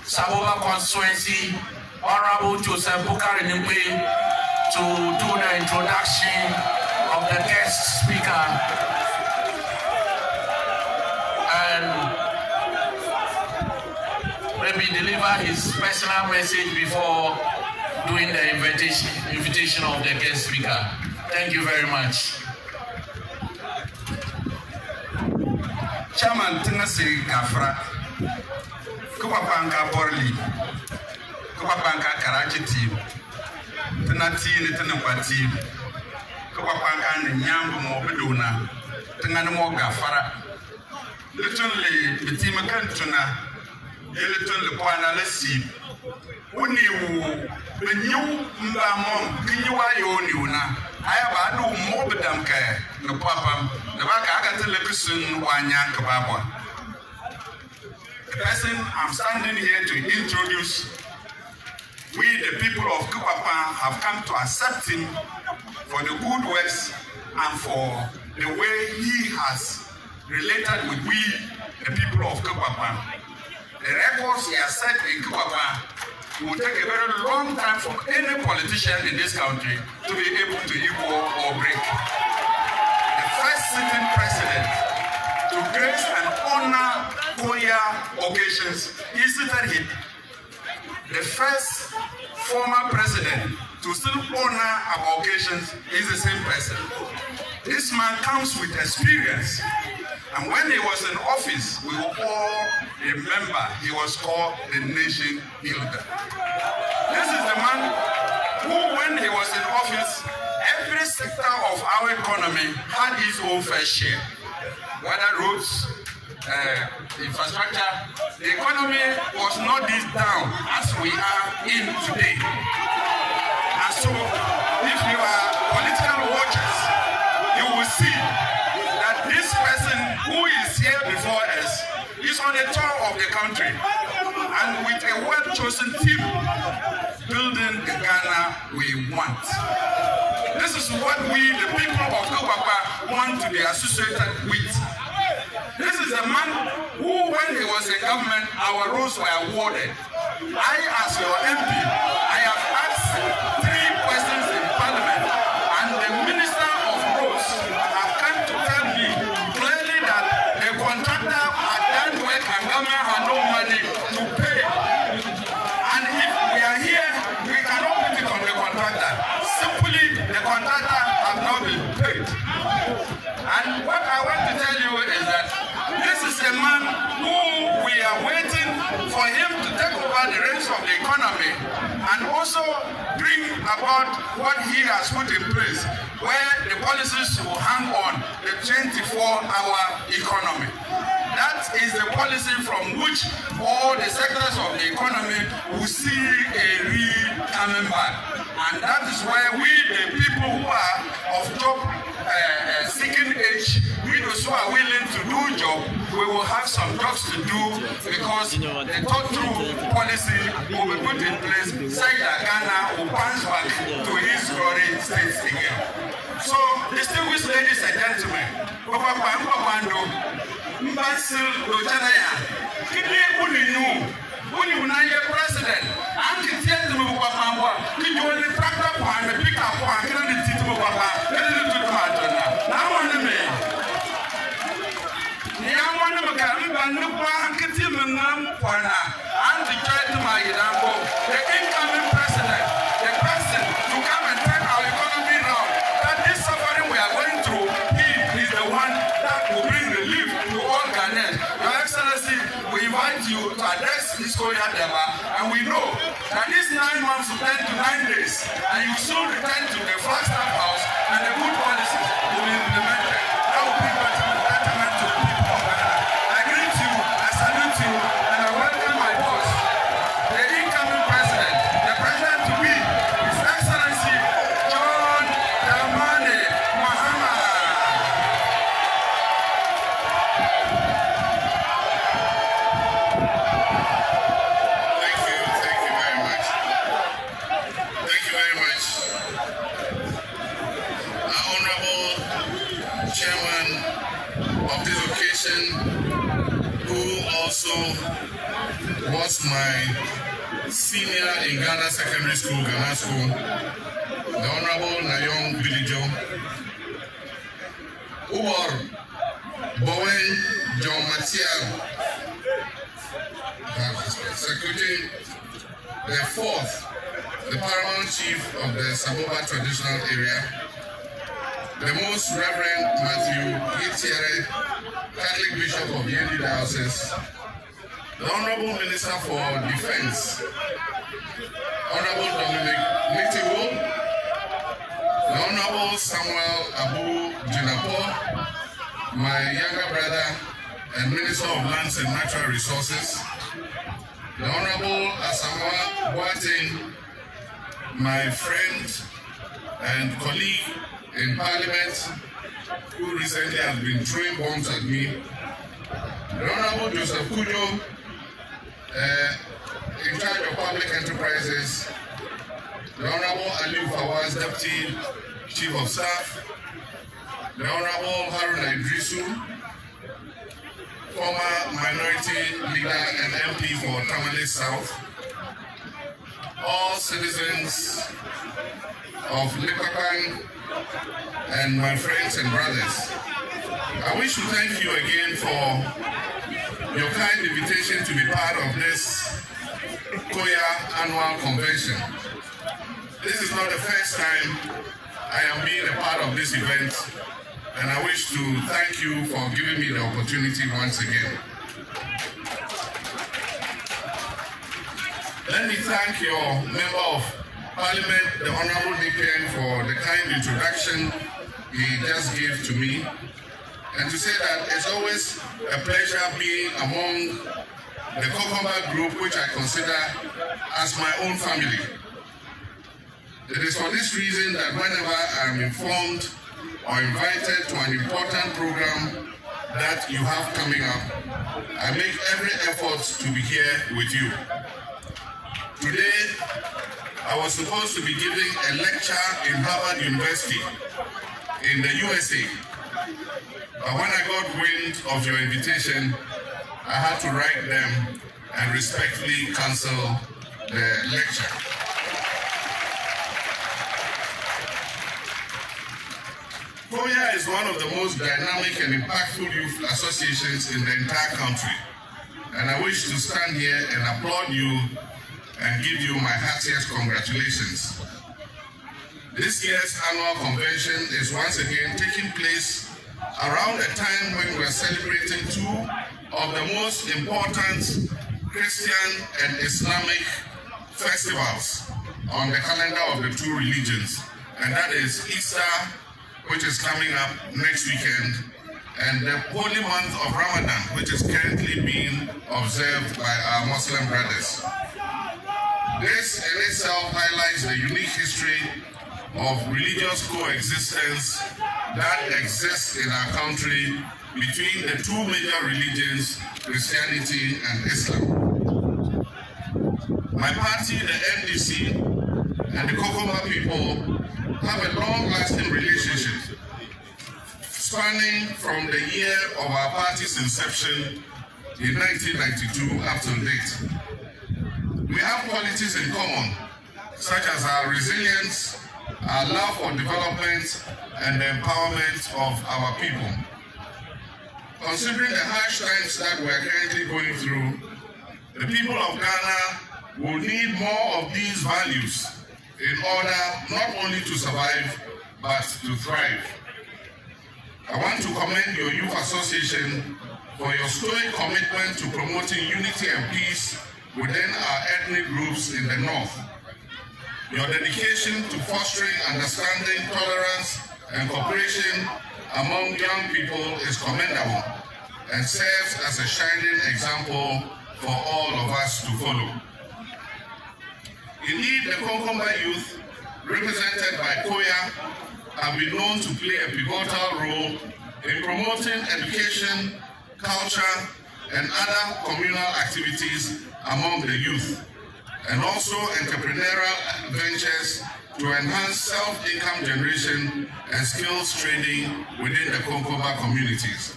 Saboba Constituency, Honorable Joseph Bukari Nimbe, to do the introduction of the guest speaker and maybe deliver his personal message before doing the invitation of the guest speaker. Thank you very much. Chairman Tinasi Gafra, Kupapanka Borli, Kupapanka Karachi team, Tinati Tinapa team, Kupapanka and Yambo Mobiduna, Tinanamo Gafara, literally the team Kantuna, Eliton Lepuana Lessi, Uni, the new Mbamon, Kinyuayoniuna. I have a new mobidam care, no papa, the back I got to listen one yank babwa. The person I'm standing here to introduce, we the people of Kupapa have come to accept him for the good works and for the way he has related with we, the people of Kupapa. The records he has set in Kupapa will take a very long time for any politician in this country to be able to equal or break. The first sitting president to grace and honor Koya occasions is seated here. The first former president to still honor our occasions is the same person. This man comes with experience. And when he was in office, we will all remember he was called the nation builder. This is the man who, when he was in office, every sector of our economy had his own fair share. Whether roads, infrastructure, the economy was not this down as we are in today. And so, if you are political watchers, you will see that this person who is here before us is on the tour of the country and with a well-chosen team building the Ghana we want. This is what we, the people of Kupapa, want to be associated with. This is a man who, when he was in government, our roads were awarded. I, as your MP, I have asked 3 questions in Parliament, and the Minister of Roads have come to tell me clearly that the contractor had done work and government had no money to pay. And if we are here, we cannot put it on the contractor. Simply, the contractor has not been paid. And what I want to tell you is that this is a man who we are waiting for him to take over the reins of the economy and also bring about what he has put in place, where the policies will hang on the 24-hour economy. That is the policy from which all the sectors of the economy will see a real coming back. And that is where we, the people who are of job seeking age, we those who are willing to do job, we will have some jobs to do because the thought-through policy will be put in place such that Ghana will bounce back to its glory states again. So, distinguished ladies and gentlemen, Mbasil Lojanaya, Kidney Uninu, Ununaya president, and Kitian Mupapa, Kidwani Tractor Pan, the pickup one, Kennedy Tito Papa, Kennedy to Matana. Now on the main. Niawana Nupa, Kitim and Nampana, and the Church to my Yambo, the incoming president, the president to come and turn our economy around. That this suffering we are going through, he is the one that will bring relief to all Ghanaians. Your Excellency, we invite you to address this Koya Dema, and we know that these 9 months will turn to 9 days, and you soon return to the Flagstaff House, and the good policies will be implemented. That will bring betterment to the people of Ghana. I greet you, I salute you, and I welcome my boss, the incoming president, the president to be, His Excellency John Dawuni Mahama. chairman of this occasion, who also was my senior in Ghana Secondary School, Ghana School, the Honorable Nayong Bilijo, Uwar Bowen John Matial, Secretary, the fourth, the Paramount Chief of the Saboba Traditional Area, the Most Reverend Matthew Itiere, Catholic Bishop of Yendi Diocese, the Honorable Minister for Defense, Honorable Dominic Nitiwo, the Honorable Samuel Abu Jinapor, my younger brother and Minister of Lands and Natural Resources, the Honorable Asamoah Boateng, my friend and colleague in Parliament, who recently has been throwing bombs at me, the Honorable Joseph Kujo, in charge of public enterprises, the Honorable Aliu Fawaz, Deputy Chief of Staff, the Honorable Haruna Idrisu, former minority leader and MP for Tamale South, all citizens of Likopang, and my friends and brothers. I wish to thank you again for your kind invitation to be part of this Koya annual convention. This is not the first time I am being a part of this event, and I wish to thank you for giving me the opportunity once again. Let me thank your Member of Parliament, the Honorable Nipen, for the kind introduction he just gave to me, and to say that it's always a pleasure being among the Kokomba group, which I consider as my own family. It is for this reason that whenever I am informed or invited to an important program that you have coming up, I make every effort to be here with you. Today, I was supposed to be giving a lecture in Harvard University in the USA. But when I got wind of your invitation, I had to write them and respectfully cancel the lecture. Koya is one of the most dynamic and impactful youth associations in the entire country. And I wish to stand here and applaud you and give you my heartiest congratulations. This year's annual convention is once again taking place around a time when we are celebrating two of the most important Christian and Islamic festivals on the calendar of the two religions, and that is Easter, which is coming up next weekend, and the holy month of Ramadan, which is currently being observed by our Muslim brothers. This in itself highlights the unique history of religious coexistence that exists in our country between the two major religions, Christianity and Islam. My party, the NDC, and the Kokoma people have a long-lasting relationship spanning from the year of our party's inception in 1992 up to date. We have qualities in common, such as our resilience, our love for development, and the empowerment of our people. Considering the harsh times that we are currently going through, the people of Ghana will need more of these values in order not only to survive, but to thrive. I want to commend your youth association for your stoic commitment to promoting unity and peace within our ethnic groups in the North. Your dedication to fostering understanding, tolerance, and cooperation among young people is commendable and serves as a shining example for all of us to follow. Indeed, the Konkomba youth, represented by Koya, have been known to play a pivotal role in promoting education, culture, and other communal activities among the youth, and also entrepreneurial ventures to enhance self-income generation and skills training within the Konkoba communities.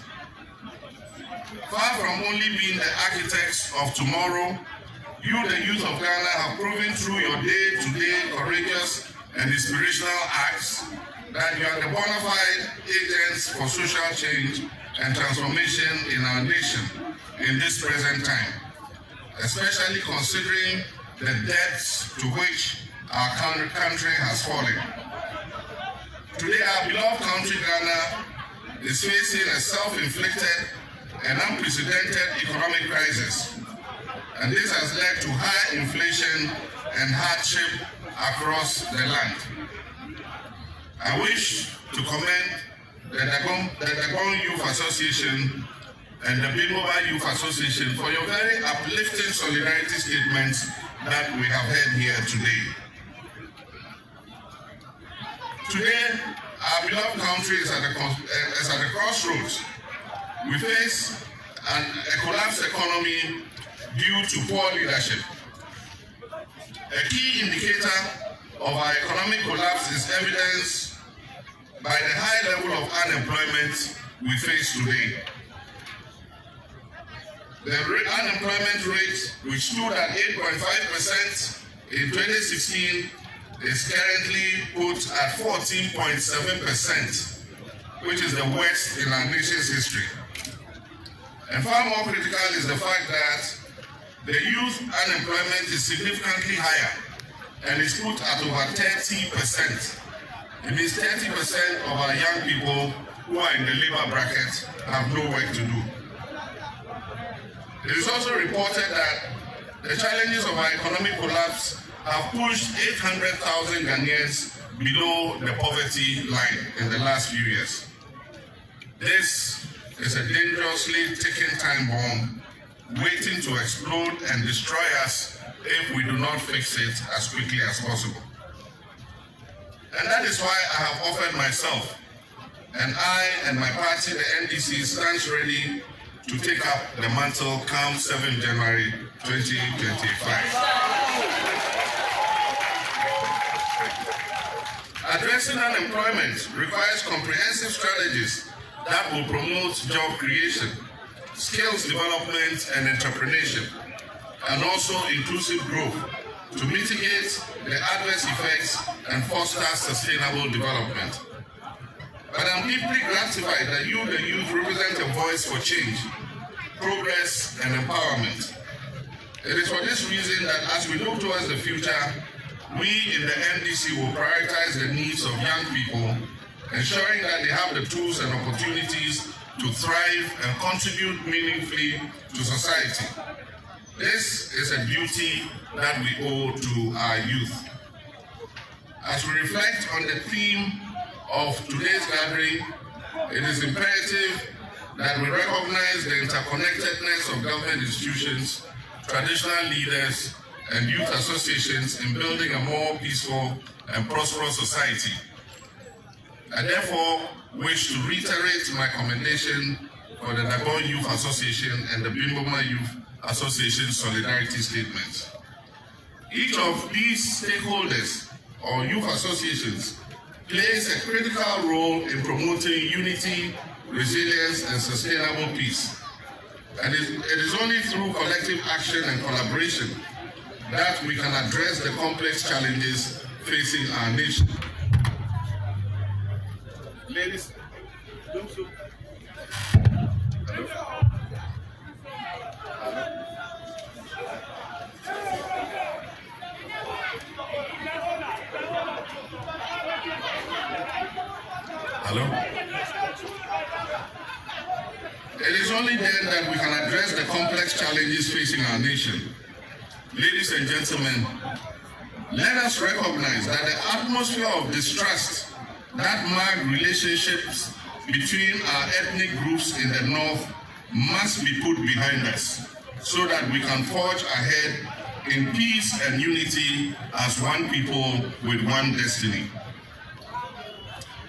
Far from only being the architects of tomorrow, you, the youth of Ghana, have proven through your day-to-day courageous and inspirational acts that you are the bona fide agents for social change and transformation in our nation in this present time, especially considering the depths to which our country has fallen. Today, our beloved country, Ghana, is facing a self-inflicted and unprecedented economic crisis, and this has led to high inflation and hardship across the land. I wish to commend the Dawuni Youth Association and the Binboba Youth Association for your very uplifting solidarity statements that we have heard here today. Today, our beloved country is at a crossroads. We face a collapsed economy due to poor leadership. A key indicator of our economic collapse is evidenced by the high level of unemployment we face today. The unemployment rate, which stood at 8.5% in 2016, is currently put at 14.7%, which is the worst in our nation's history. And far more critical is the fact that the youth unemployment is significantly higher and is put at over 30%. It means 30% of our young people who are in the labor bracket have no work to do. It is also reported that the challenges of our economic collapse have pushed 800,000 Ghanaians below the poverty line in the last few years. This is a dangerously ticking time bomb waiting to explode and destroy us if we do not fix it as quickly as possible. And that is why I have offered myself, and I and my party, the NDC, stands ready to take up the mantle come 7 January 2025. Addressing unemployment requires comprehensive strategies that will promote job creation, skills development and entrepreneurship, and also inclusive growth to mitigate the adverse effects and foster sustainable development. But I'm deeply gratified that you, the youth, represent a voice for change, progress, and empowerment. It is for this reason that as we look towards the future, we in the NDC will prioritize the needs of young people, ensuring that they have the tools and opportunities to thrive and contribute meaningfully to society. This is a duty that we owe to our youth. As we reflect on the theme of today's gathering, it is imperative that we recognize the interconnectedness of government institutions, traditional leaders, and youth associations in building a more peaceful and prosperous society. I therefore wish to reiterate my commendation for the Dawuni Youth Association and the Binboba Youth Association solidarity statements. Each of these stakeholders or youth associations plays a critical role in promoting unity, resilience, and sustainable peace. And it is only through collective action and collaboration that we can address the complex challenges facing our nation. Ladies, hello? It is only then that we can address the complex challenges facing our nation. Ladies and gentlemen, let us recognize that the atmosphere of distrust that marked relationships between our ethnic groups in the north must be put behind us so that we can forge ahead in peace and unity as one people with one destiny.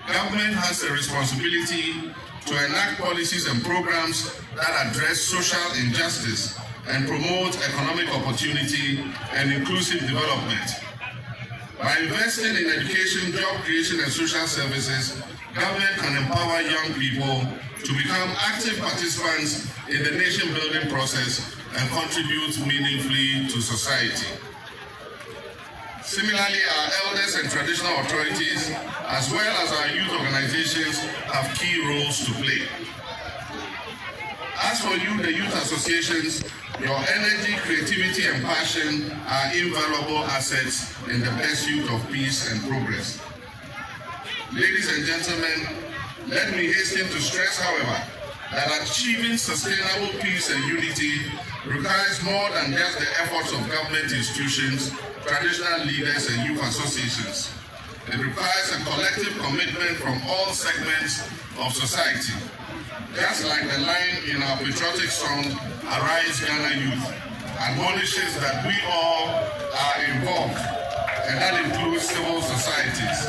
Government has a responsibility to enact policies and programs that address social injustice and promote economic opportunity and inclusive development. By investing in education, job creation, and social services, government can empower young people to become active participants in the nation-building process and contribute meaningfully to society. Similarly, our elders and traditional authorities, as well as our youth organizations, have key roles to play. As for you, the youth associations, your energy, creativity, and passion are invaluable assets in the pursuit of peace and progress. Ladies and gentlemen, let me hasten to stress, however, that achieving sustainable peace and unity requires more than just the efforts of government institutions, traditional leaders, and youth associations. It requires a collective commitment from all segments of society. Just like the line in our patriotic song, Arise Ghana Youth, admonishes that we all are involved, and that includes civil societies.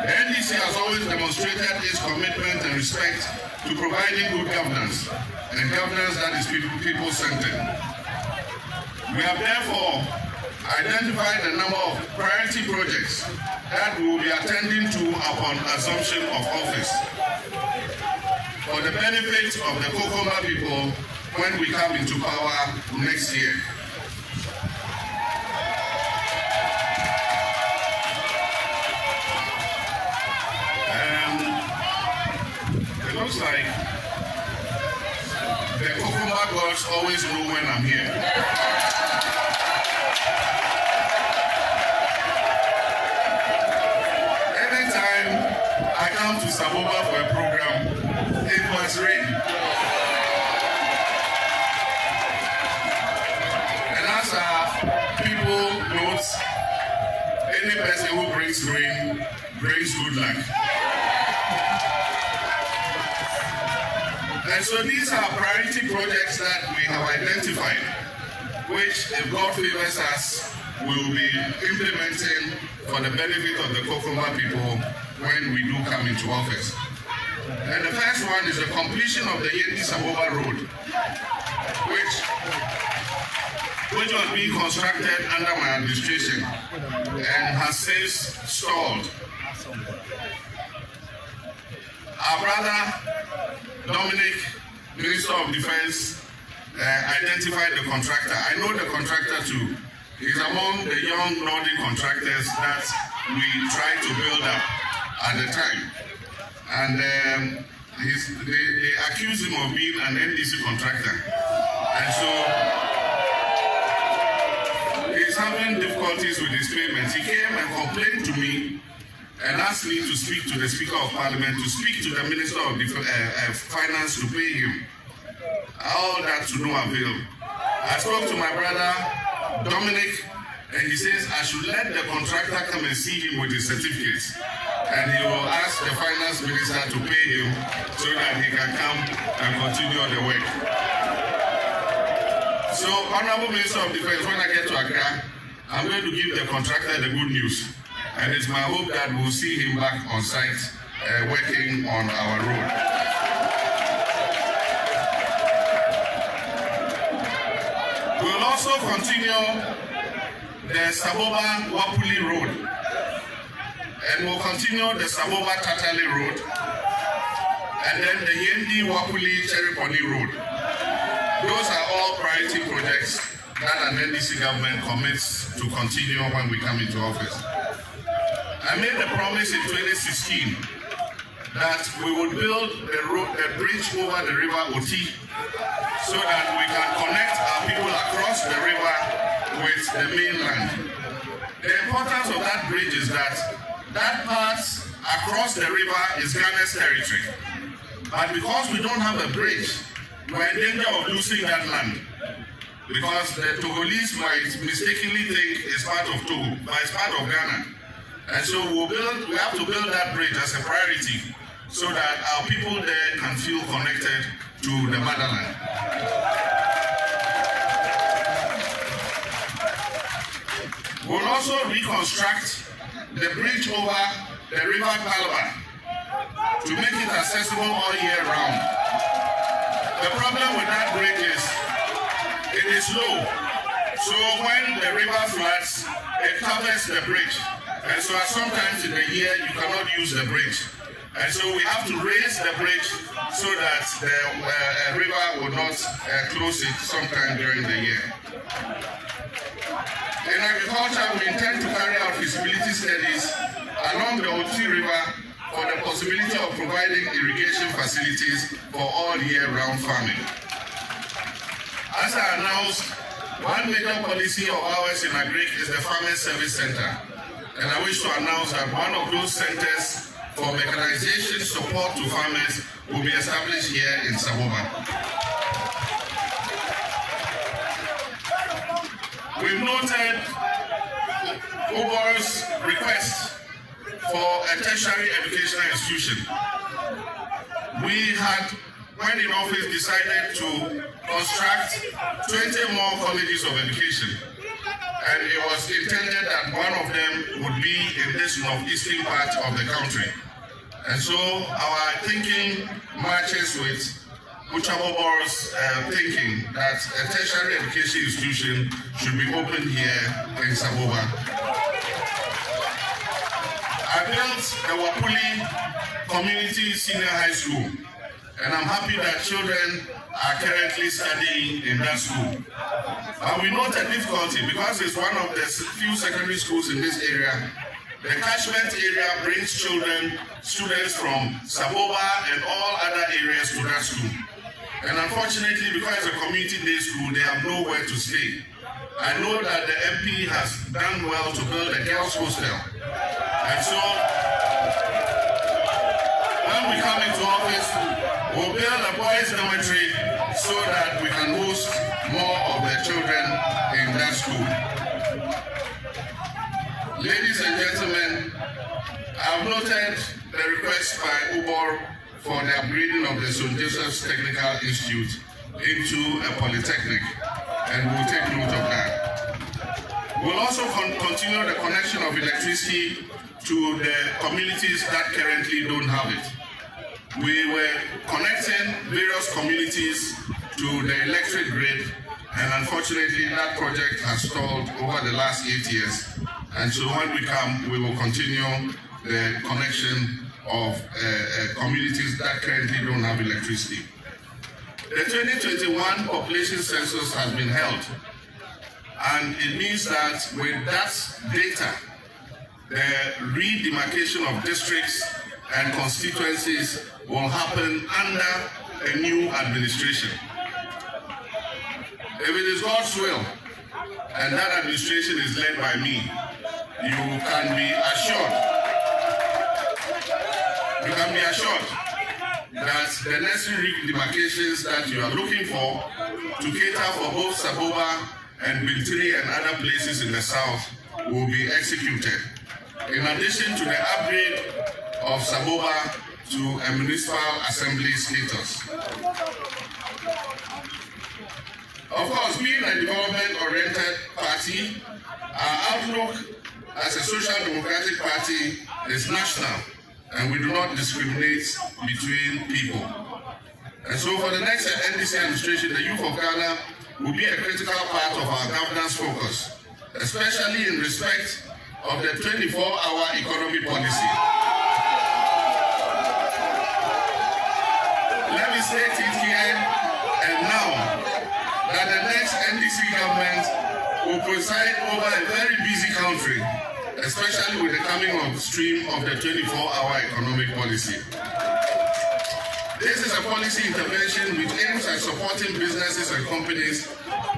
The NDC has always demonstrated its commitment and respect to providing good governance, and governance that is people-centered. We have therefore identified a number of priority projects that we will be attending to upon assumption of office for the benefit of the Kokomba people when we come into power next year. It looks like the Kokomba gods always know when I'm here. I come to Saboba for a program, it must rain. And as people note, any person who brings rain brings good luck. And so these are priority projects that we have identified, which, if God favors us, we will be implementing for the benefit of the Kokomba people when we do come into office. And the first one is the completion of the Yendi-Saboba Road, which was being constructed under my administration and has since stalled. Our brother, Dominic, Minister of Defense, identified the contractor. I know the contractor too. He's among the young Northern contractors that we tried to build up at the time. And they accused him of being an NDC contractor. And so he's having difficulties with his payments. He came and complained to me and asked me to speak to the Speaker of Parliament, to speak to the Minister of Finance to pay him. All that to no avail. I spoke to my brother, Dominic, and he says I should let the contractor come and see him with his certificates. And he will ask the finance minister to pay him so that he can come and continue the work. So, Honorable Minister of Defense, when I get to Accra, I'm going to give the contractor the good news. And it's my hope that we'll see him back on site working on our road. We'll also continue the Saboba-Wapuli Road. And we'll continue the Saboba-Tatali Road. And then the Yendi-Wapuli-Cheriponi Road. Those are all priority projects that an NDC government commits to continue when we come into office. I made a promise in 2016 that we would build the bridge over the river Oti so that we can connect our people across the river with the mainland. The importance of that bridge is that part across the river is Ghana's territory. But because we don't have a bridge, we're in danger of losing that land. Because the Togolese might mistakenly think it's part of Togo, but it's part of Ghana. And so we have to build that bridge as a priority so that our people there can feel connected to the motherland. We'll also reconstruct the bridge over the river Calabar to make it accessible all year round. The problem with that bridge is it is low So when the river floods, it covers the bridge. And so sometimes in the year, you cannot use the bridge. And so we have to raise the bridge so that the river will not close it sometime during the year. In agriculture, we intend to carry out feasibility studies along the Oti River for the possibility of providing irrigation facilities for all year-round farming. As I announced, one major policy of ours in Agric is the Farmers Service Center. And I wish to announce that one of those centers for mechanization support to farmers will be established here in Saboba. We've noted Ubor's request for a tertiary educational institution. We had, when in office, decided to construct 20 more colleges of education. And it was intended that one of them would be in this northeastern part of the country. And so our thinking matches with Uchabobor's thinking that a tertiary education institution should be opened here in Saboba. I built the Wapuli Community Senior High School, and I'm happy that children are currently studying in that school. But we note a difficulty because it's one of the few secondary schools in this area. The catchment area brings students from Saboba and all other areas to that school. And unfortunately, because it's a community day school, they have nowhere to stay. I know that the MP has done well to build a girls' hostel. And so, when we come into office, we'll build a boys' dormitory so that we can host more of the children in that school. Ladies and gentlemen, I've noted the request by Ubor for the upgrading of the St. Joseph's Technical Institute into a polytechnic, and we'll take note of that. We'll also continue the connection of electricity to the communities that currently don't have it. We were connecting various communities to the electric grid, and unfortunately that project has stalled over the last 8 years. And so when we come, we will continue the connection of communities that currently don't have electricity. The 2021 population census has been held, and it means that with that data, the redemarcation of districts and constituencies will happen under a new administration. If it is God's will, and that administration is led by me, you can be assured that the necessary demarcations that you are looking for to cater for both Saboba and Biltiri and other places in the south will be executed. In addition to the upgrade of Saboba to a municipal assembly status. Of course, being a development-oriented party, our outlook as a social democratic party is national, and we do not discriminate between people. And so for the next NDC administration, the youth of Ghana will be a critical part of our governance focus, especially in respect of the 24-hour economy policy. Let me state it here and now that the next NDC government will preside over a very busy country, especially with the coming on stream of the 24-hour economic policy. This is a policy intervention which aims at supporting businesses and companies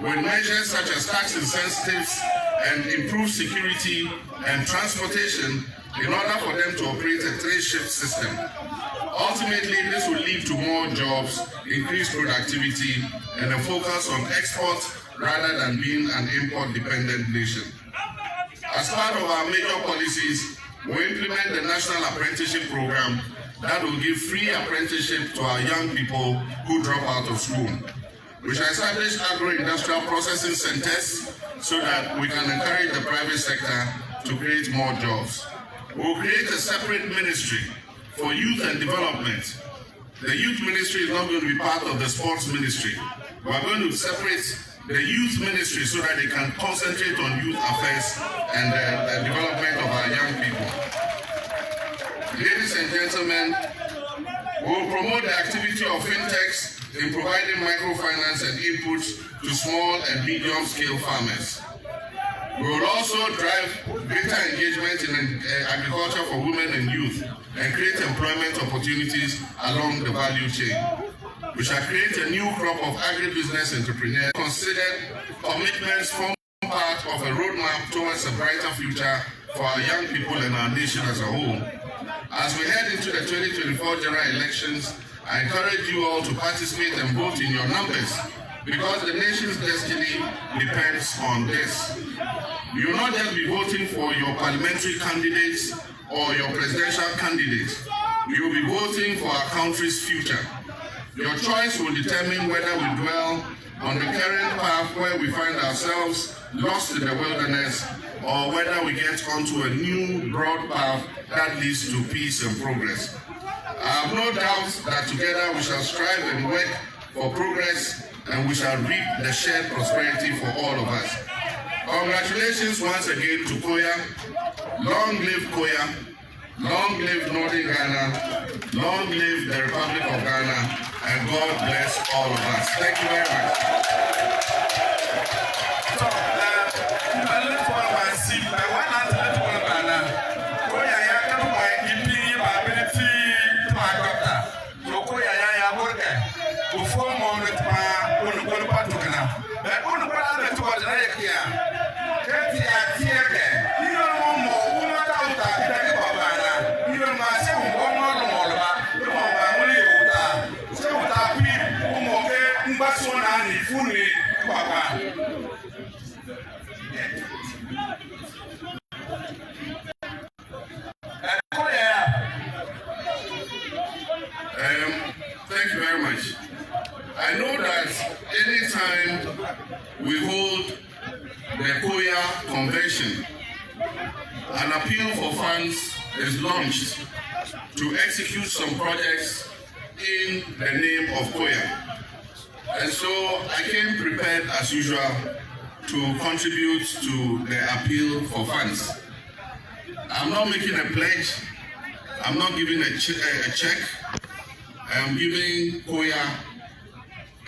with measures such as tax incentives and improved security and transportation in order for them to operate a three-shift system. Ultimately, this will lead to more jobs, increased productivity, and a focus on export rather than being an import-dependent nation. As part of our major policies, we implement the National Apprenticeship Program that will give free apprenticeship to our young people who drop out of school. We shall establish agro-industrial processing centers so that we can encourage the private sector to create more jobs. We will create a separate ministry for youth and development. The youth ministry is not going to be part of the sports ministry. We are going to separate the youth ministry so that they can concentrate on youth affairs and the development of our young people. Ladies and gentlemen, we will promote the activity of fintechs in providing microfinance and inputs to small and medium-scale farmers. We will also drive greater engagement in agriculture for women and youth and create employment opportunities along the value chain. We shall create a new crop of agribusiness entrepreneurs. Consider commitments form part of a roadmap towards a brighter future for our young people and our nation as a whole. As we head into the 2024 general elections, I encourage you all to participate and vote in your numbers because the nation's destiny depends on this. You will not just be voting for your parliamentary candidates or your presidential candidates. You will be voting for our country's future. Your choice will determine whether we dwell on the current path where we find ourselves lost in the wilderness or whether we get onto a new broad path that leads to peace and progress. I have no doubt that together we shall strive and work for progress and we shall reap the shared prosperity for all of us. Congratulations once again to Koya. Long live Koya. Long live Northern Ghana. Long live the Republic of Ghana. And God bless all of us. Thank you very much. Thank you very much. I know that anytime we hold the Koya convention, an appeal for funds is launched to execute some projects in the name of Koya. And so I came prepared as usual to contribute to the appeal for funds. I'm not making a pledge. I'm not giving a check. I am giving Koya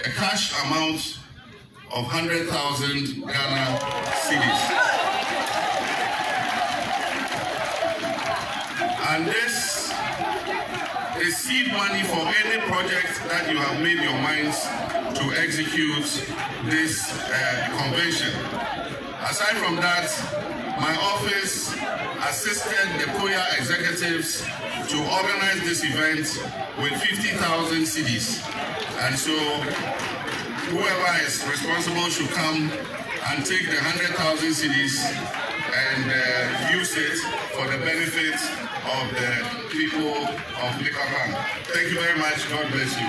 a cash amount of 100,000 Ghana cedis. And this is seed money for any project that you have made your minds to execute this convention. Aside from that, my office assisted the Koya executives to organize this event with 50,000 cedis. And so whoever is responsible should come and take the 100,000 cedis and use it for the benefit of the people of Likaban. Thank you very much. God bless you.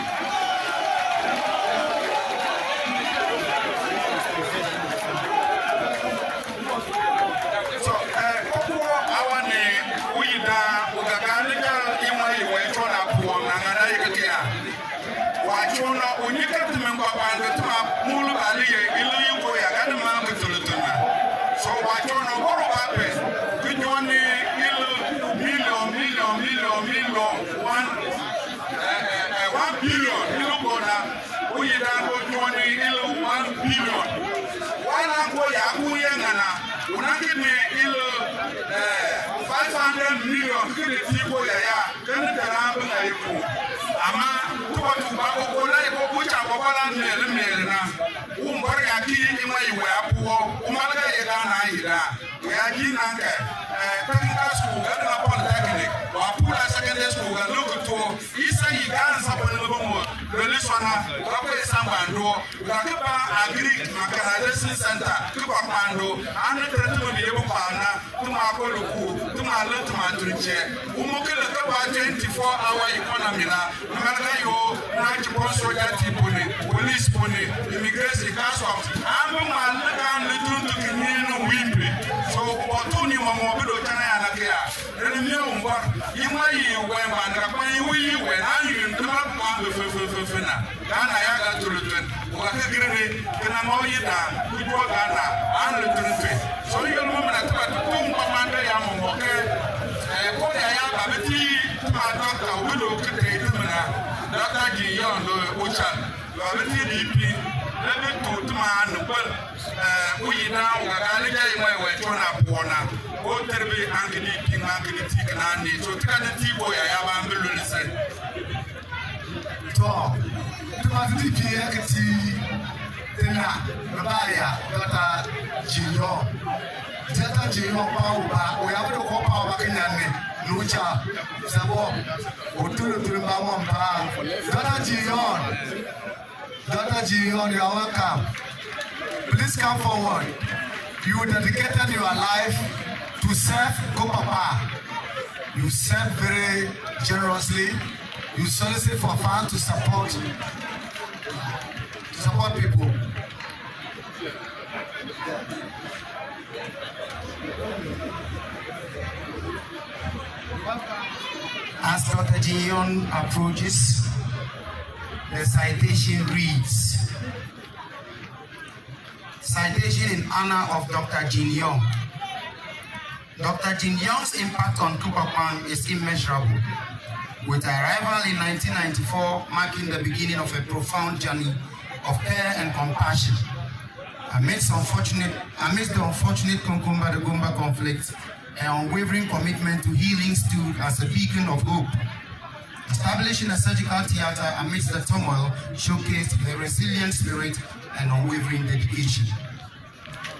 Technical school, polytechnic, secondary school, and look to East Uganda, Agri Mechanization Center, Tupapando, and the to 24-hour economy, police, immigration, customs, so, Wakagre, Kanamoyida, Iwagana, and the country. So you remember that two commander Yamoke, Koya, Babati, my doctor, widow, Katamana, Dr. Gion, Ochan, Babati DP, Level 2 man, well, we now are my way to Napona, both terribly angry, King Andy, so Trinity boy, I have ambulance. Talk. Tumati Piekati, Tena, Rabaya, Data Gio, Data Gio Power, we have to call Power Kinane, Lucha, Sabo, Uturu Turimba, Data Gion, you are welcome. Please come forward. You dedicated your life to serve Kopapa. You serve very generously. You solicit for funds to support people. As Dr. Gion approaches, the citation reads, citation in honor of Dr. Jin Yong. Dr. Jin Yong's impact on Kupapan is immeasurable, with arrival in 1994 marking the beginning of a profound journey of care and compassion. Amidst the unfortunate Konkumba-Dagomba conflict, an unwavering commitment to healing stood as a beacon of hope. Establishing a surgical theater amidst the turmoil showcased a resilient spirit and unwavering dedication.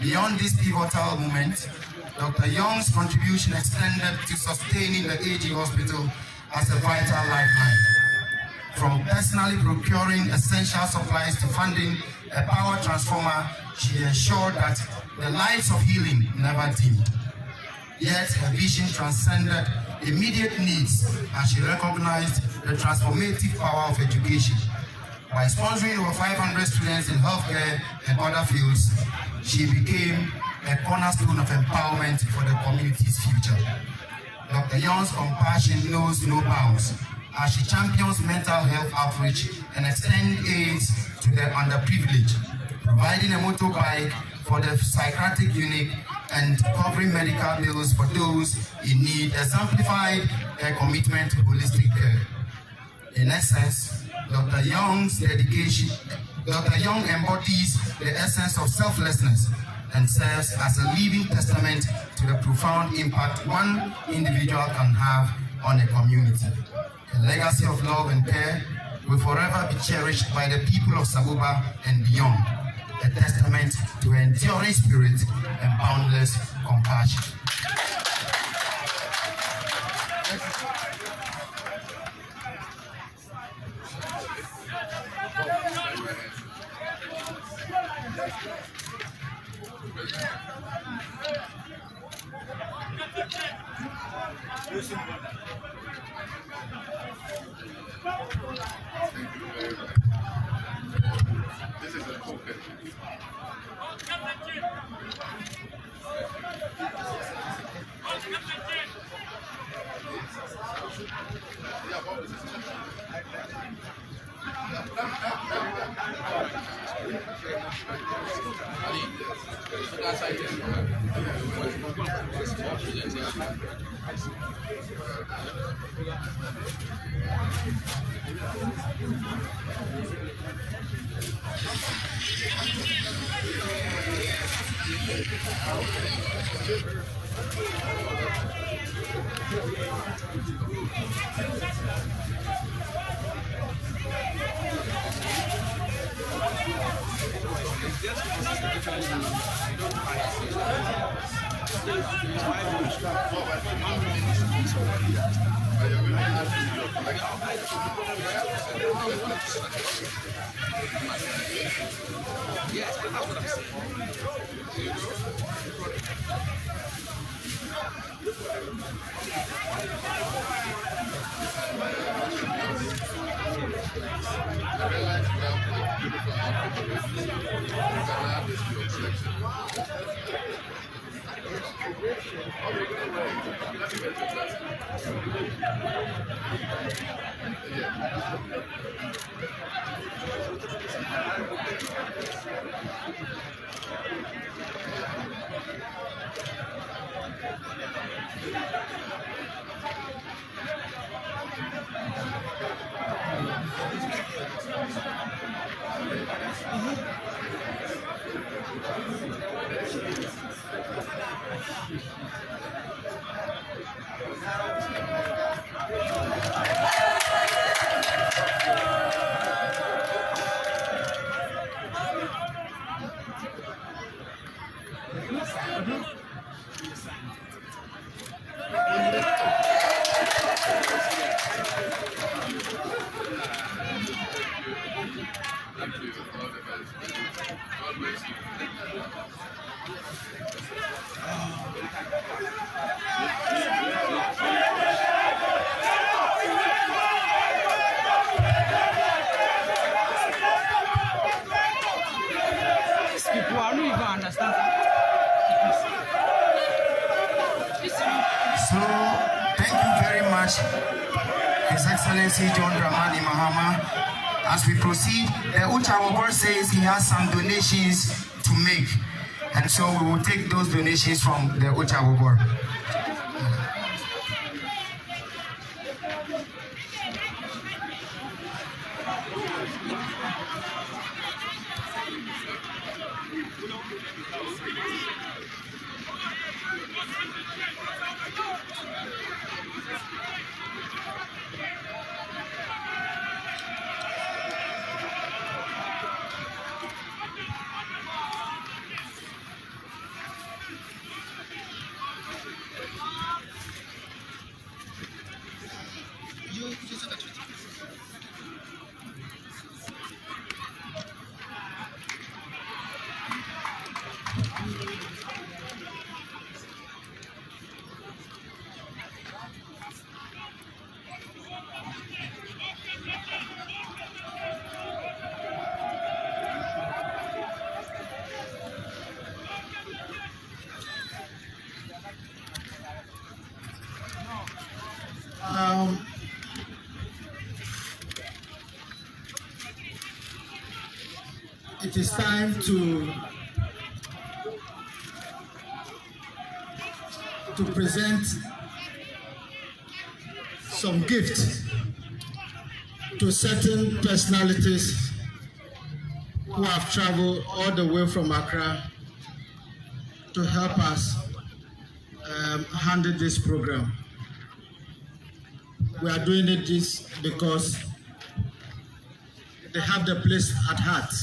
Beyond this pivotal moment, Dr. Young's contribution extended to sustaining the AG hospital as a vital lifeline. From personally procuring essential supplies to funding a power transformer, she ensured that the lights of healing never dimmed. Yet her vision transcended immediate needs as she recognized the transformative power of education. By sponsoring over 500 students in healthcare and other fields, she became a cornerstone of empowerment for the community's future. Dr. Young's compassion knows no bounds as she champions mental health outreach and extends aid to the underprivileged, providing a motorbike for the psychiatric unit and covering medical bills for those in need, exemplified her commitment to holistic care. In essence, Dr. Young embodies the essence of selflessness and serves as a living testament to the profound impact one individual can have on a community. A legacy of love and care will forever be cherished by the people of Sabuba and beyond, a testament to her enduring spirit and boundless compassion. This is a pulpit. So, thank you very much, His Excellency John Dramani Mahama. As we proceed, the Uchawabor says he has some donations to make. And so we will take those donations from the Uchawabor. It is time to present some gifts to certain personalities who have traveled all the way from Accra to help us handle this program. We are doing this because they have the place at heart.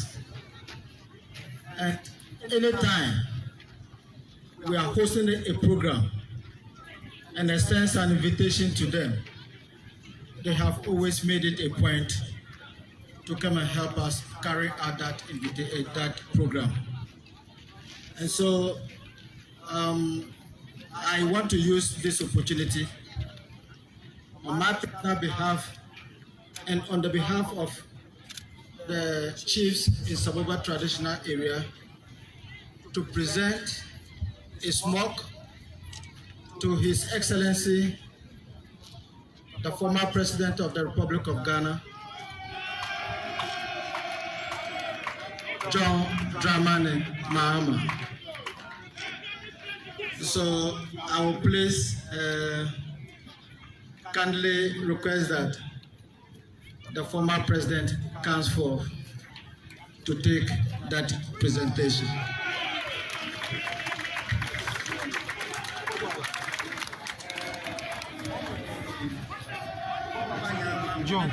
And anytime we are hosting a program and extend an invitation to them, they have always made it a point to come and help us carry out that program. And so I want to use this opportunity on my personal behalf and on the behalf of the chiefs in Saboba traditional area to present a smoke to His Excellency, the former President of the Republic of Ghana, John Dramani Mahama. So I will please kindly request that the former president comes forth to take that presentation. John.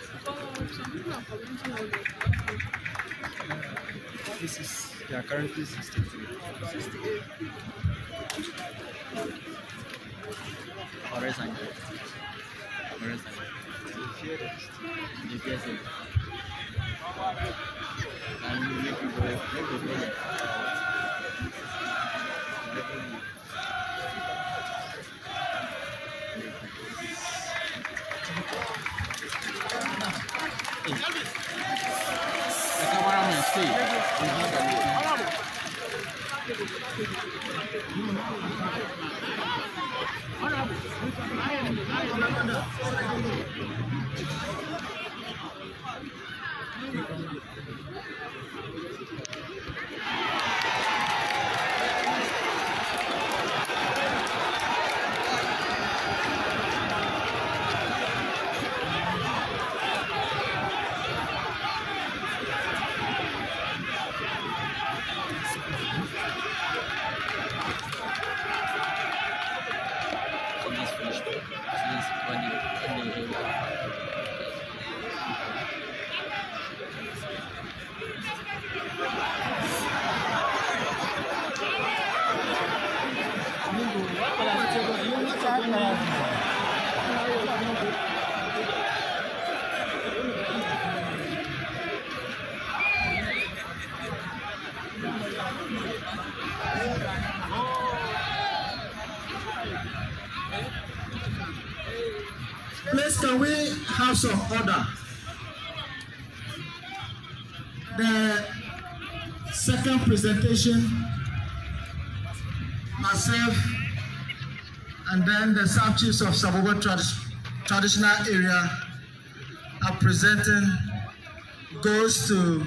Some people are commenting on This is, they are currently 63. 68. Where is I? Where is I? And you make it go. Please, can we have some order? The second presentation, myself, and then the sub-chiefs of Saboba traditional area are presenting goes to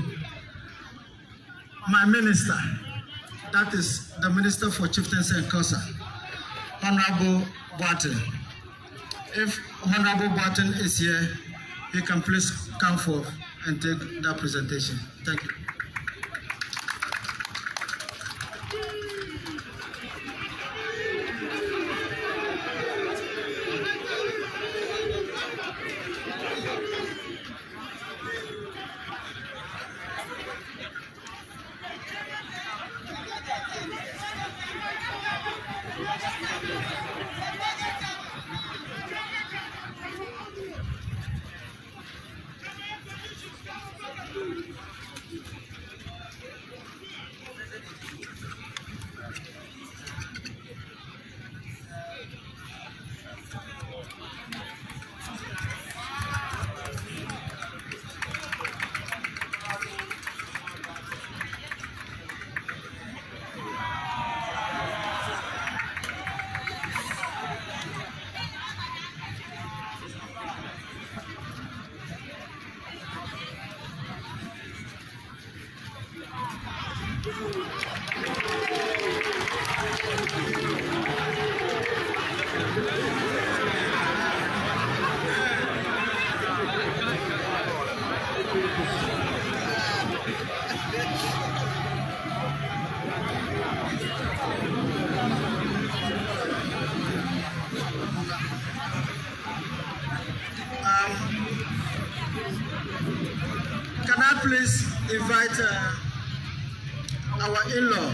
my minister, that is the Minister for Chieftaincy and Council, Honorable Barton. If Honorable Barton is here, he can please come forth and take that presentation. Thank you. Can I please invite our in-law,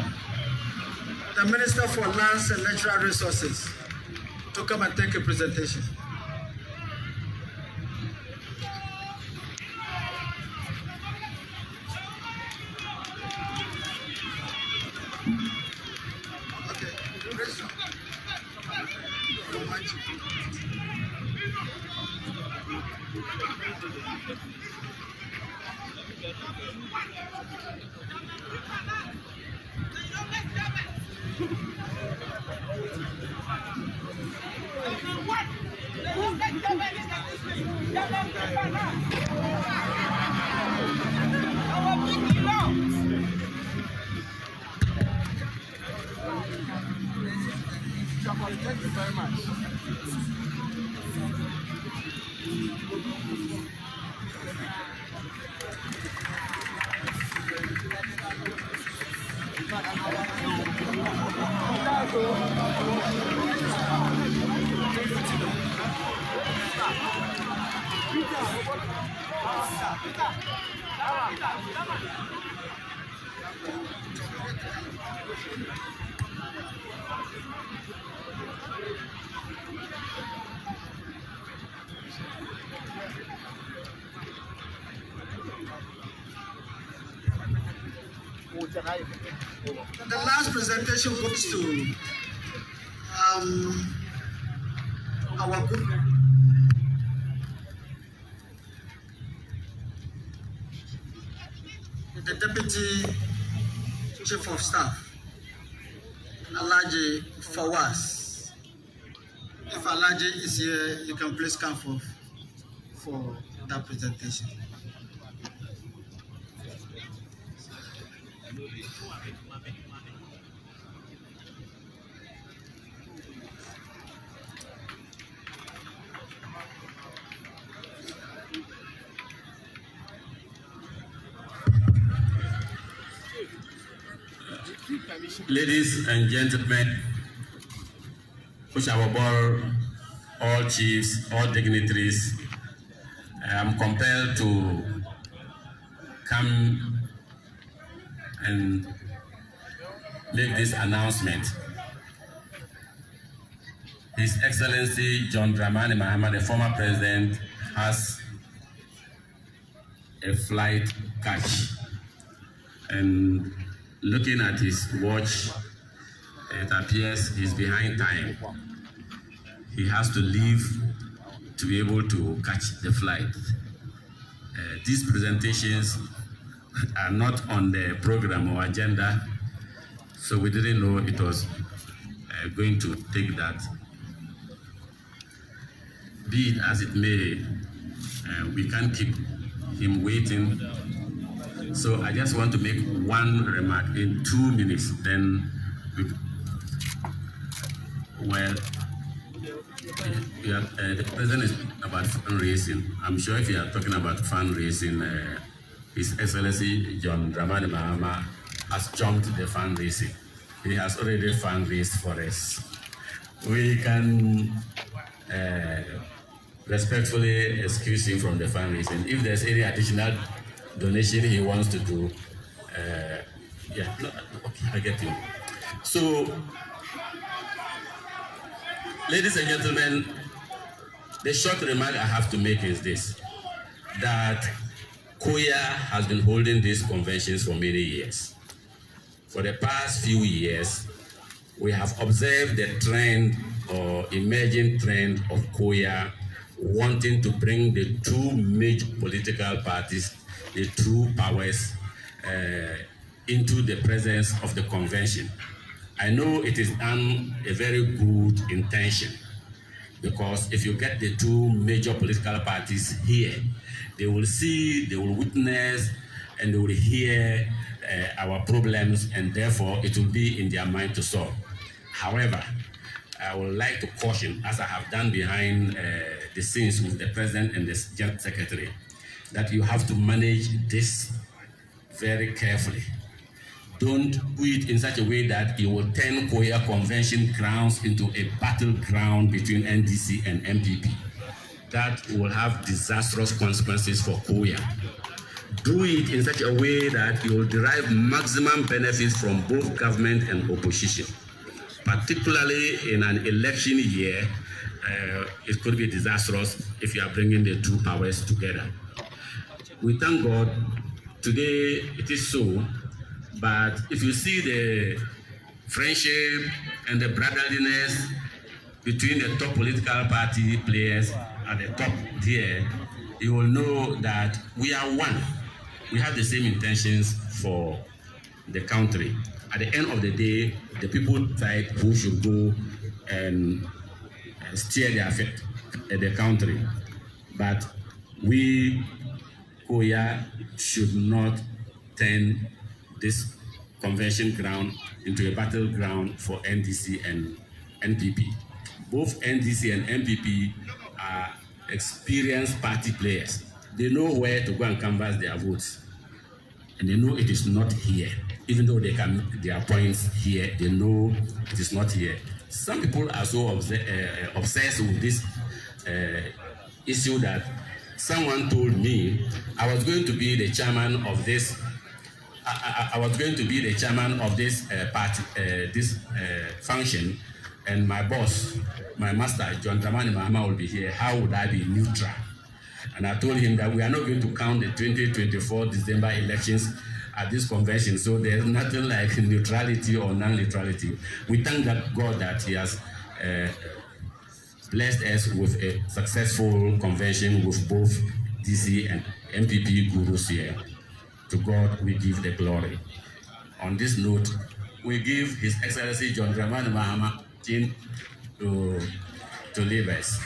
the Minister for Lands and Natural Resources, to come and take a presentation. Thank you very much. The last presentation goes to our group. The Deputy Chief of Staff, Alaji Fawaz. If Alaji is here, you can please come for that presentation. Ladies and gentlemen, all chiefs, all dignitaries, I am compelled to come and make this announcement. His Excellency John Dramani Mahama, the former president, has a flight catch. And looking at his watch, it appears he's behind time. He has to leave to be able to catch the flight. These presentations are not on the program or agenda, so we didn't know it was going to take that. Be it as it may, we can't keep him waiting. So I just want to make one remark in 2 minutes, then the president is about fundraising. I'm sure if you are talking about fundraising, His Excellency John Dramani Mahama has jumped the fundraising. He has already fundraised for us. We can respectfully excuse him from the fundraising. If there's any additional donation he wants to do, okay, I get you. So, ladies and gentlemen, the short remark I have to make is this, that Koya has been holding these conventions for many years. For the past few years, we have observed the trend or emerging trend of Koya wanting to bring the two major political parties, the two powers, into the presence of the convention. I know it is a very good intention, because if you get the two major political parties here, they will see, they will witness, and they will hear our problems, and therefore it will be in their mind to solve. However, I would like to caution, as I have done behind the scenes with the president and the general secretary, that you have to manage this very carefully. Don't do it in such a way that you will turn Koya convention grounds into a battleground between NDC and MPP. That will have disastrous consequences for Koya. Do it in such a way that you will derive maximum benefits from both government and opposition. Particularly in an election year, it could be disastrous if you are bringing the two powers together. We thank God, today it is so, but if you see the friendship and the brotherliness between the top political party players at the top here, you will know that we are one. We have the same intentions for the country. At the end of the day, the people decide who should go and steer the country. But we, Koya, should not turn this convention ground into a battleground for NDC and NPP. Both NDC and NPP are experienced party players. They know where to go and canvass their votes. And they know it is not here. Even though they can their points here, they know it is not here. Some people are so obsessed with this issue that someone told me I was going to be the chairman of this. I was going to be the chairman of this party, this function, and my boss, my master, John Dramani Mahama, will be here. How would I be neutral? And I told him that we are not going to count the 2024 December elections at this convention, so there's nothing like neutrality or non-neutrality. We thank God that He has blessed us with a successful convention with both DC and MPP gurus here. To God we give the glory. On this note, we give His Excellency John Dramani Mahama to leave us.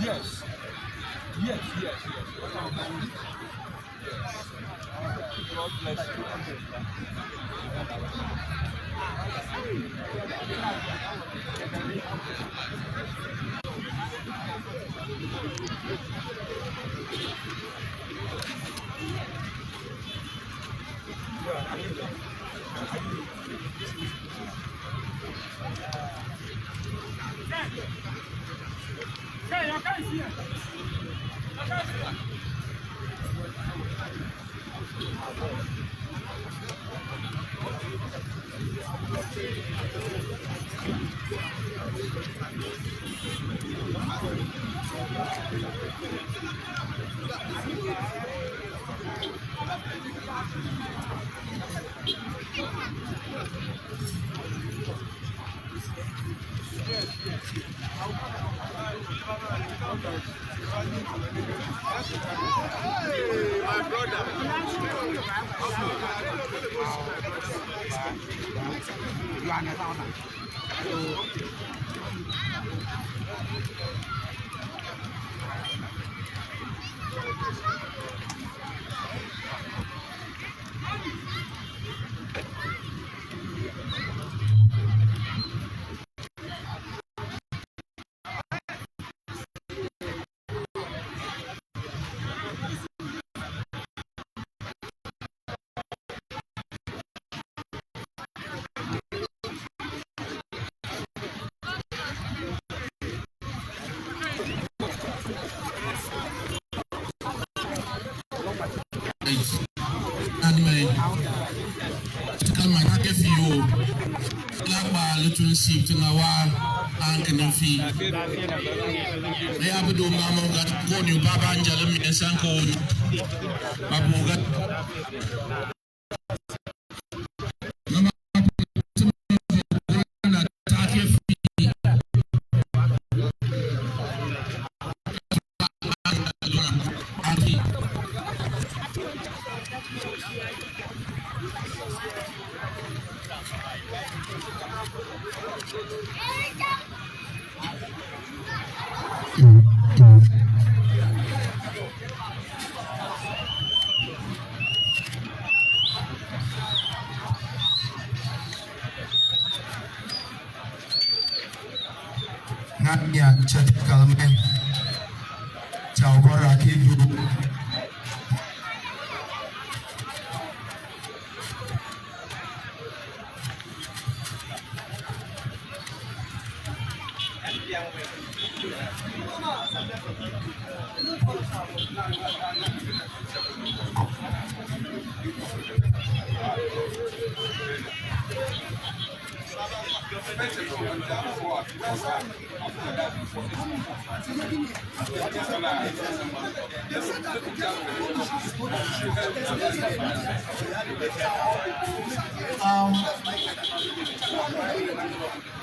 Yes. Yes, yes, yes. God bless you. Shift in our uncle and fee. They have to do Mama got one you Baba and Jalami and Sanko Babu got Nanya chat kalmen chawara kidu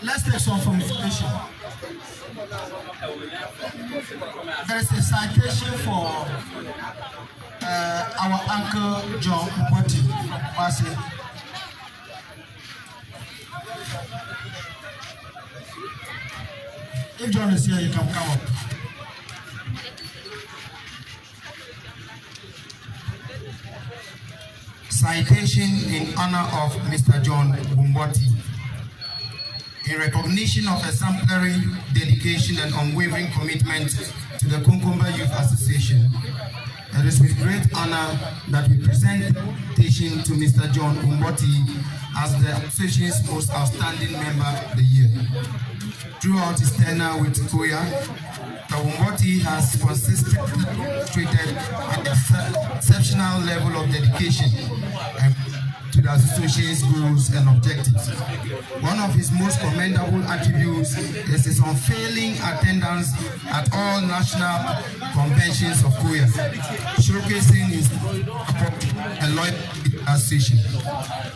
let's take some from information. There's a citation for our uncle John Uboti. If John is here, you can come up. Citation in honor of Mr. John Bumboti. In recognition of exemplary dedication and unwavering commitment to the Konkomba Youth Association, it is with great honor that we present the citation to Mr. John Bumboti as the association's most outstanding member of the year. Throughout his tenure with Koya, Dawuni has consistently demonstrated an exceptional level of dedication to the association's goals and objectives. One of his most commendable attributes is his unfailing attendance at all national conventions of Koya, showcasing his support and loyalty to the association.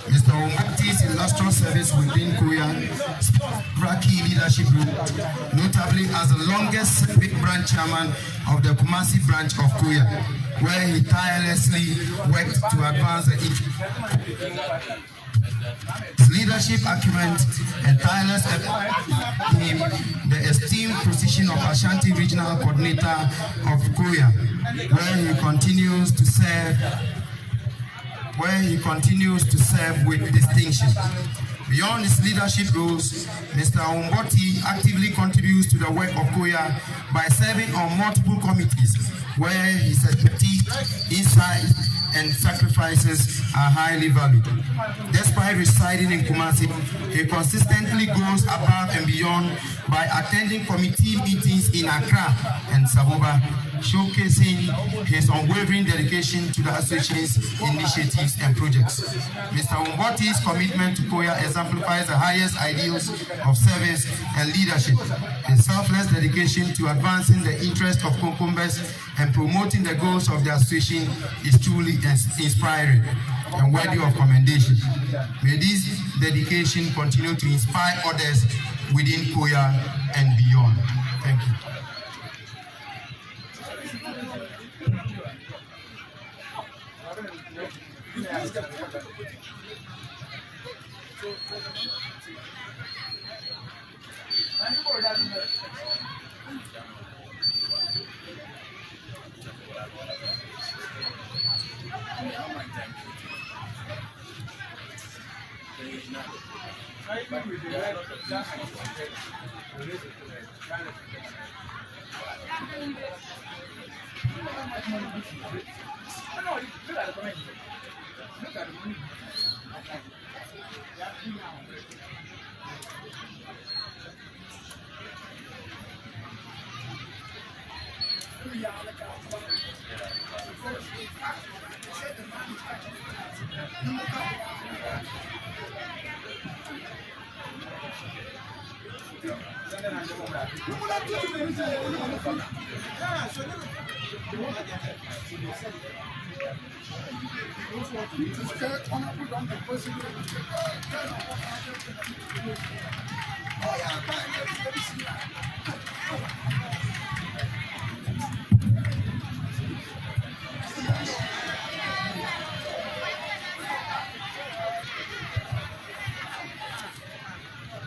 Mr. Umati's illustrious service within Koya key leadership group, notably as the longest serving branch chairman of the Kumasi branch of Koya, where he tirelessly worked to advance the his leadership acumen and tireless effort him the esteemed position of Ashanti Regional Coordinator of Koya, where he continues to serve with distinction. Beyond his leadership roles, Mr. Umboti actively contributes to the work of Koya by serving on multiple committees, where his expertise, insight, and sacrifices are highly valued. Despite residing in Kumasi, he consistently goes above and beyond by attending committee meetings in Accra and Saboba, showcasing his unwavering dedication to the association's initiatives and projects. Mr. Umboti's commitment to Koya exemplifies the highest ideals of service and leadership. His selfless dedication to advancing the interests of Konkombas and promoting the goals of the association is truly inspiring and worthy of commendation. May this dedication continue to inspire others within Koya and beyond. Thank you.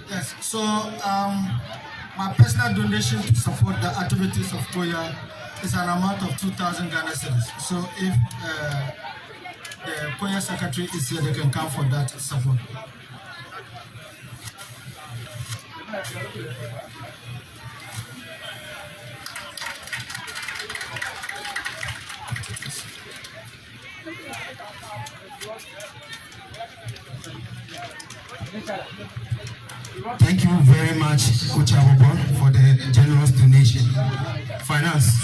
Yes, so my personal donation to support the activities of Koya is an amount of 2,000 Ghana cedis. So if the Koya secretary is here, they can come for that support. Thank you very much, Coach Abobon, for the generous donation. Finance.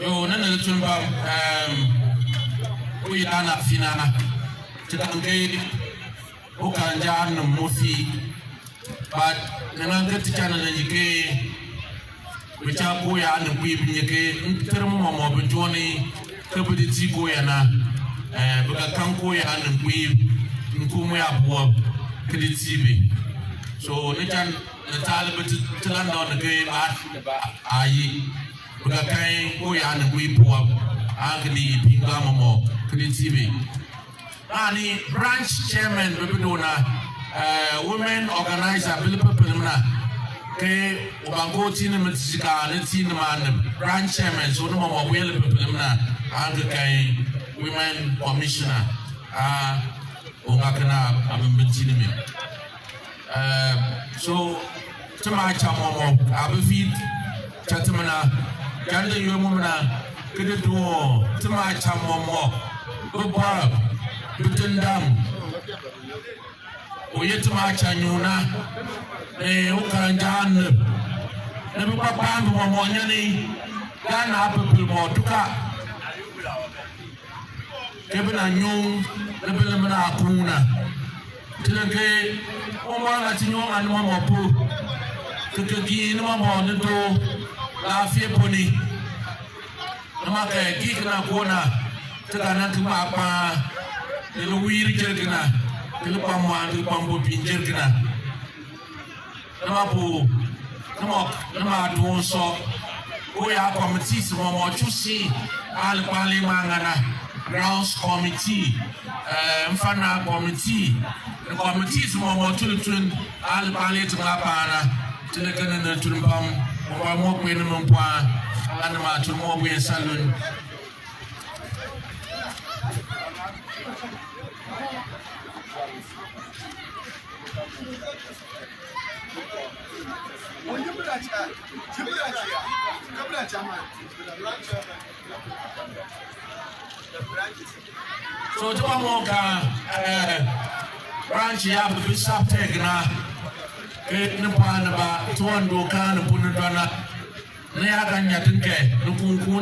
Yo, nana lutumba uyana finana tikange ukanja no mofi but nana ngati chana njike wicha Koya no kuibnyeke ntermo mama bjoni kabudi ti Koya na buka kan Koya no kuib nkumu ya bo kreditibe so ne chan na talibati tilanda no ke ba ayi buka kan Koya no kuipo agni pinga mama kreditibe ani branch chairman bebidona women organizer Philippa Pelimna ke ubango tini mtsika ne tini man branch chairman so no mama wele Pelimna anga kai women commissioner ongakana abembetini me so tama chamo abefi chatamana ganda yomona kede do tama chamo mo baba bitendam Oyetuma Chanyuna, Ukanjan, Nebu Papa Momonyani, Ghana people Motuka, Kevin Anyung, Nebelamana Kuna, Tilake, Oma Latino and Momopu, Kiki, Momondo, La Fieponi, Namaka, Kikana Kona, Takanakuma, the Louis Jerkina. Kilupamwa Kilupambo Pinjerkina Namapu Nama so Koya committees Momo Chusi Al Pali Mangana Grounds Committee Mfana Committee the committees Momo Tulutun Al Pali Tumapana Telekan Tumpam Momo Quenumpa Anama Tumobi and Salon. So to Moka branch ya be subtech na Nupana to one do can put it on a Naya Ganya Tinke, Nukunku